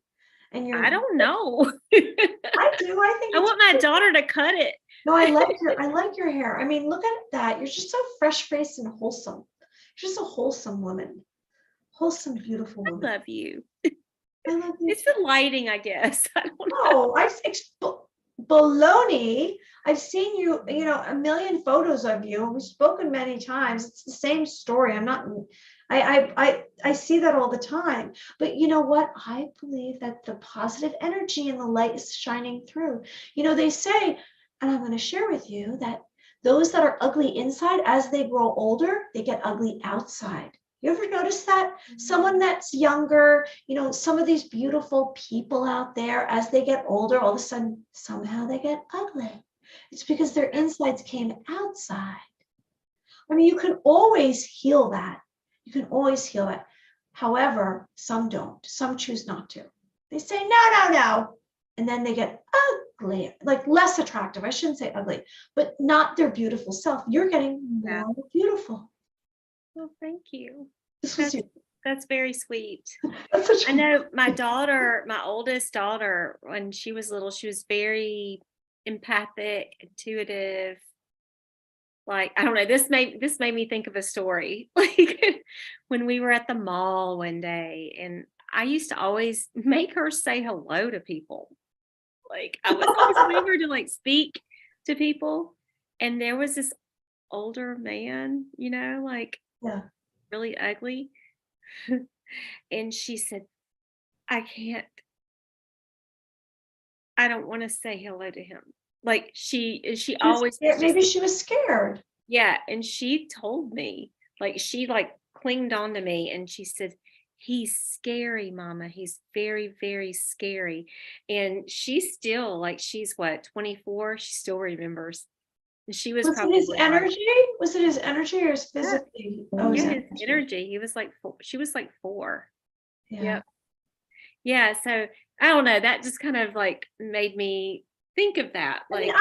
And I don't know. I do. I think I it's want my pretty. daughter to cut it. No, I like your hair. I mean, look at that. You're just so fresh faced and wholesome. You're just a wholesome woman. Wholesome, beautiful I woman. love you. I love you. It's the lighting, I guess. I don't know. No, baloney. I've seen you, a million photos of you. We've spoken many times. It's the same story. I see that all the time. But you know what? I believe that the positive energy and the light is shining through. They say, and I'm going to share with you that those that are ugly inside, as they grow older, they get ugly outside. You ever notice that? Someone that's younger, some of these beautiful people out there, as they get older, all of a sudden, somehow they get ugly. It's because their insides came outside. I mean, you can always heal that. You can always heal it. However, some don't. Some choose not to. They say, no. And then they get like less attractive. I shouldn't say ugly, but not their beautiful self. You're getting Yeah. more beautiful. Well, thank you. This was That's very sweet. that's such I a- know my daughter, my oldest daughter, when she was little, she was very empathic, intuitive. Like, I don't know, this made me think of a story. Like when we were at the mall one day, and I used to always make her say hello to people. Like I was always wanting her to like speak to people. And there was this older man, like Yeah. really ugly. And she said, I don't want to say hello to him. Like she She was always scared. Maybe she was scared. yeah, and she told me, like she like clinged on to me and she said, he's scary, mama. He's very, very scary. And she's still like she's what, 24? She still remembers. And she was Was it probably his like, energy? Was it his energy or his physically? Oh, his yeah, his energy. energy. He was like she was like 4. Yeah. Yep. Yeah, so I don't know. That just kind of like made me think of that. I mean,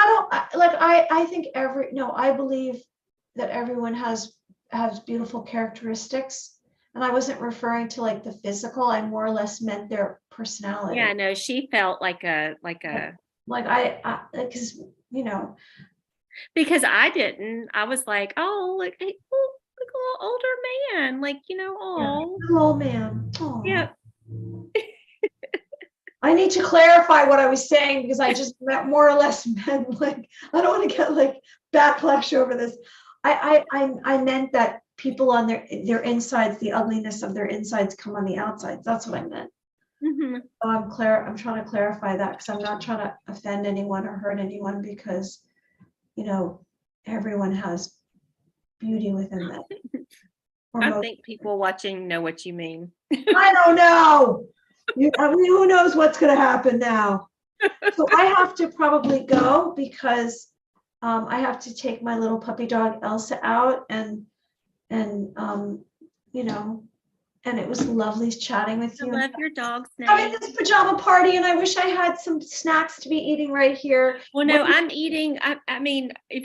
Like, I think I believe that everyone has beautiful characteristics. And I wasn't referring to like the physical. I more or less meant their personality. yeah, no, she felt like a Like I because because I didn't. I was like, oh, look, hey, oh, look, a little older man, like oh, little old man. Aw. yeah, I need to clarify what I was saying because I just more or less meant like I don't want to get like backlash over this. I meant that people on their insides, the ugliness of their insides come on the outsides. That's what I meant. mhm. So I'm trying to clarify that because I'm not trying to offend anyone or hurt anyone because everyone has beauty within them. Or I most. think people watching know what you mean. I don't know. I mean, who knows what's going to happen now? So I have to probably go because I have to take my little puppy dog Elsa out, and and it was lovely chatting with I you. love your dog's Having name. this pajama party, and I wish I had some snacks to be eating right here. Well, no, I'm eating. I mean, if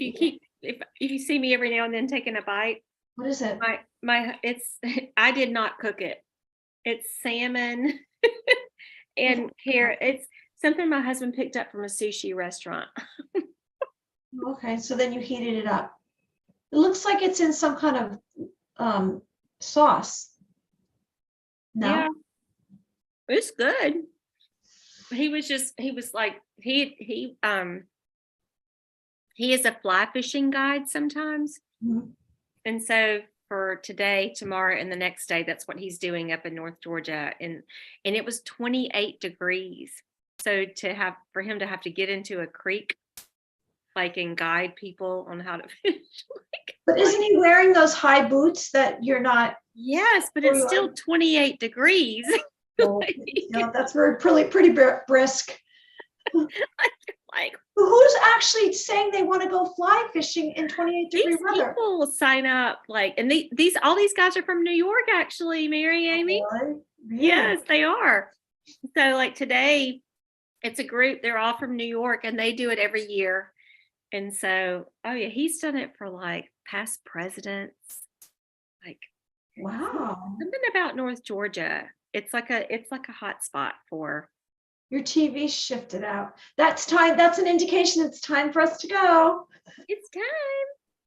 you see me every now and then taking a bite, What is it? it's I did not cook it. It's salmon and carrot. It's something my husband picked up from a sushi restaurant. Okay, so then you heated it up. It looks like it's in some kind of sauce. No? Yeah, it's good. He was like he is a fly fishing guide sometimes. Mhm. And so for today, tomorrow, and the next day, that's what he's doing up in North Georgia. And it was 28 degrees. So for him to have to get into a creek, like, and guide people on how to fish. But isn't he wearing those high boots that you're not? Yes, but Oh, it's you still 28 degrees. That's pretty brisk. Like, Who's actually saying they want to go fly fishing in 28-degree these weather? people sign up, like, and all these guys are from New York, actually, Mary Amy. Really? Yes, they are. So like today, it's a group, they're all from New York, and they do it every year. And so, oh yeah, he's done it for like past presidents. Like, Wow. something about North Georgia. It's like a hot spot for. Your TV shifted out. That's time. That's an indication it's time for us to go. It's time.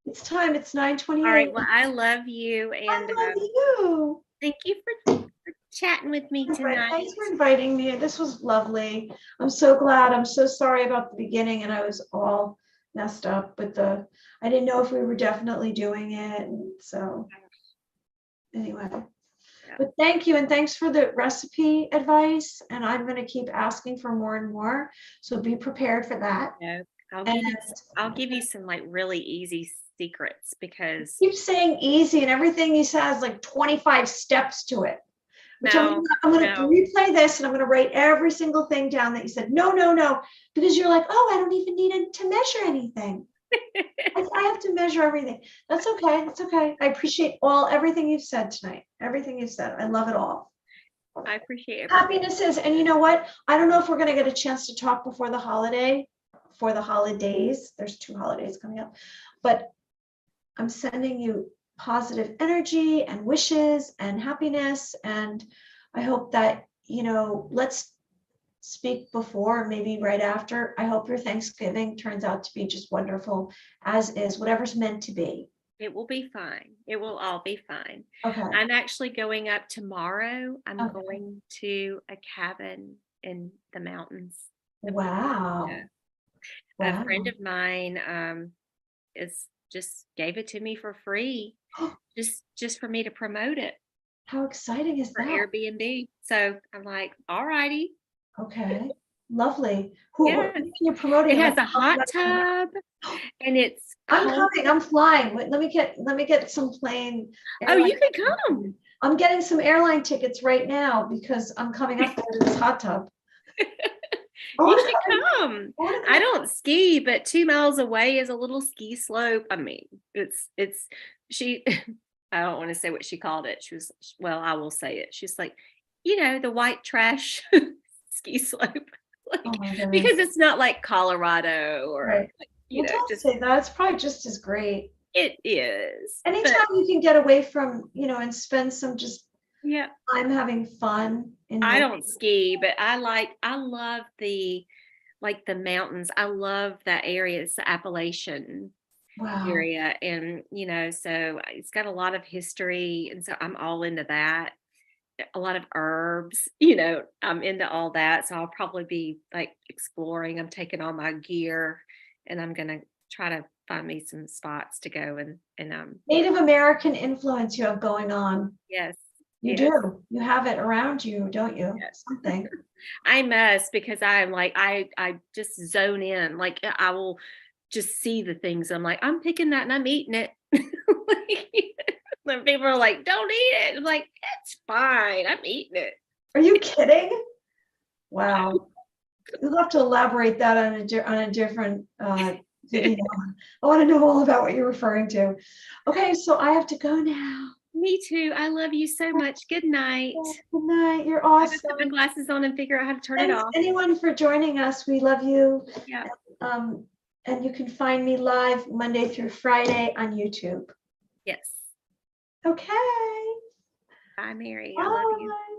It's time. It's 9:28. All right. Well, I love you, I and love you. thank you for chatting with me tonight. Thanks for inviting me. This was lovely. I'm so glad. I'm so sorry about the beginning, and I was all messed up with I didn't know if we were definitely doing it. And so anyway, but thank you. And thanks for the recipe advice. And I'm going to keep asking for more and more. So be prepared for that. No, I'll give you some like really easy secrets because Keep saying easy, and everything you say has like 25 steps to it. Which I'm going to replay this, and I'm going to write every single thing down that you said. No, because you're like, oh, I don't even need to measure anything. I have to measure everything. That's okay. That's okay. I appreciate everything you've said tonight. Everything you've said. I love it all. I appreciate it. Happiness is, and you know what? I don't know if we're going to get a chance to talk before the holiday. for the holidays. There's 2 holidays coming up, but I'm sending you positive energy and wishes and happiness. And I hope that, let's speak before, maybe right after. I hope your Thanksgiving turns out to be just wonderful, as is, whatever's meant to be. It will be fine. It will all be fine. Okay. I'm actually going up tomorrow. I'm Okay. going to a cabin in the mountains. Wow. Yeah. Wow. A friend of mine is just gave it to me for free, just for me to promote it How exciting is for that? Airbnb. So I'm like, all righty. Okay. Lovely. Who Yeah. what you're promoting? It has Like, a hot tub and it's I'm cold. coming. I'm flying. Wait, let me get some plane. Oh, you airline- can come. I'm getting some airline tickets right now because I'm coming up there to this hot tub. You should come. I don't ski, but 2 miles away is a little ski slope. I mean, it's she I don't want to say what she called it. She was, well, I will say it. She's like, the white trash ski slope. Like, Oh my goodness. because it's not like Colorado or Right. like, Don't just say that. It's probably just as great. it is. but Anytime you can get away from, and spend some just yeah, time having fun. I don't ski, but I love the mountains. I love that area. It's the Appalachian Wow. area, and so it's got a lot of history, and so I'm all into that. A lot of herbs, I'm into all that. So I'll probably be like exploring. I'm taking all my gear and I'm gonna try to find me some spots to go and Native American influence you have going on. yes. You do. You have it around you, don't you? Yes. Something. I must, because I'm like I just zone in. Like I will just see the things. I'm like, I'm picking that and I'm eating it. When people are like, don't eat it. I'm like, it's fine. I'm eating it. Are you kidding? Wow. You'll have to elaborate that on a different video. I want to know all about what you're referring to. Okay, so I have to go now. Me too. I love you so much. Good night. Good night. You're I have to awesome. put my glasses on and figure out how to turn it Thanks off. anyone for joining us. We love you. Yeah. And you can find me live Monday through Friday on YouTube. Yes. Okay. Bye, Mary. I love you. Bye.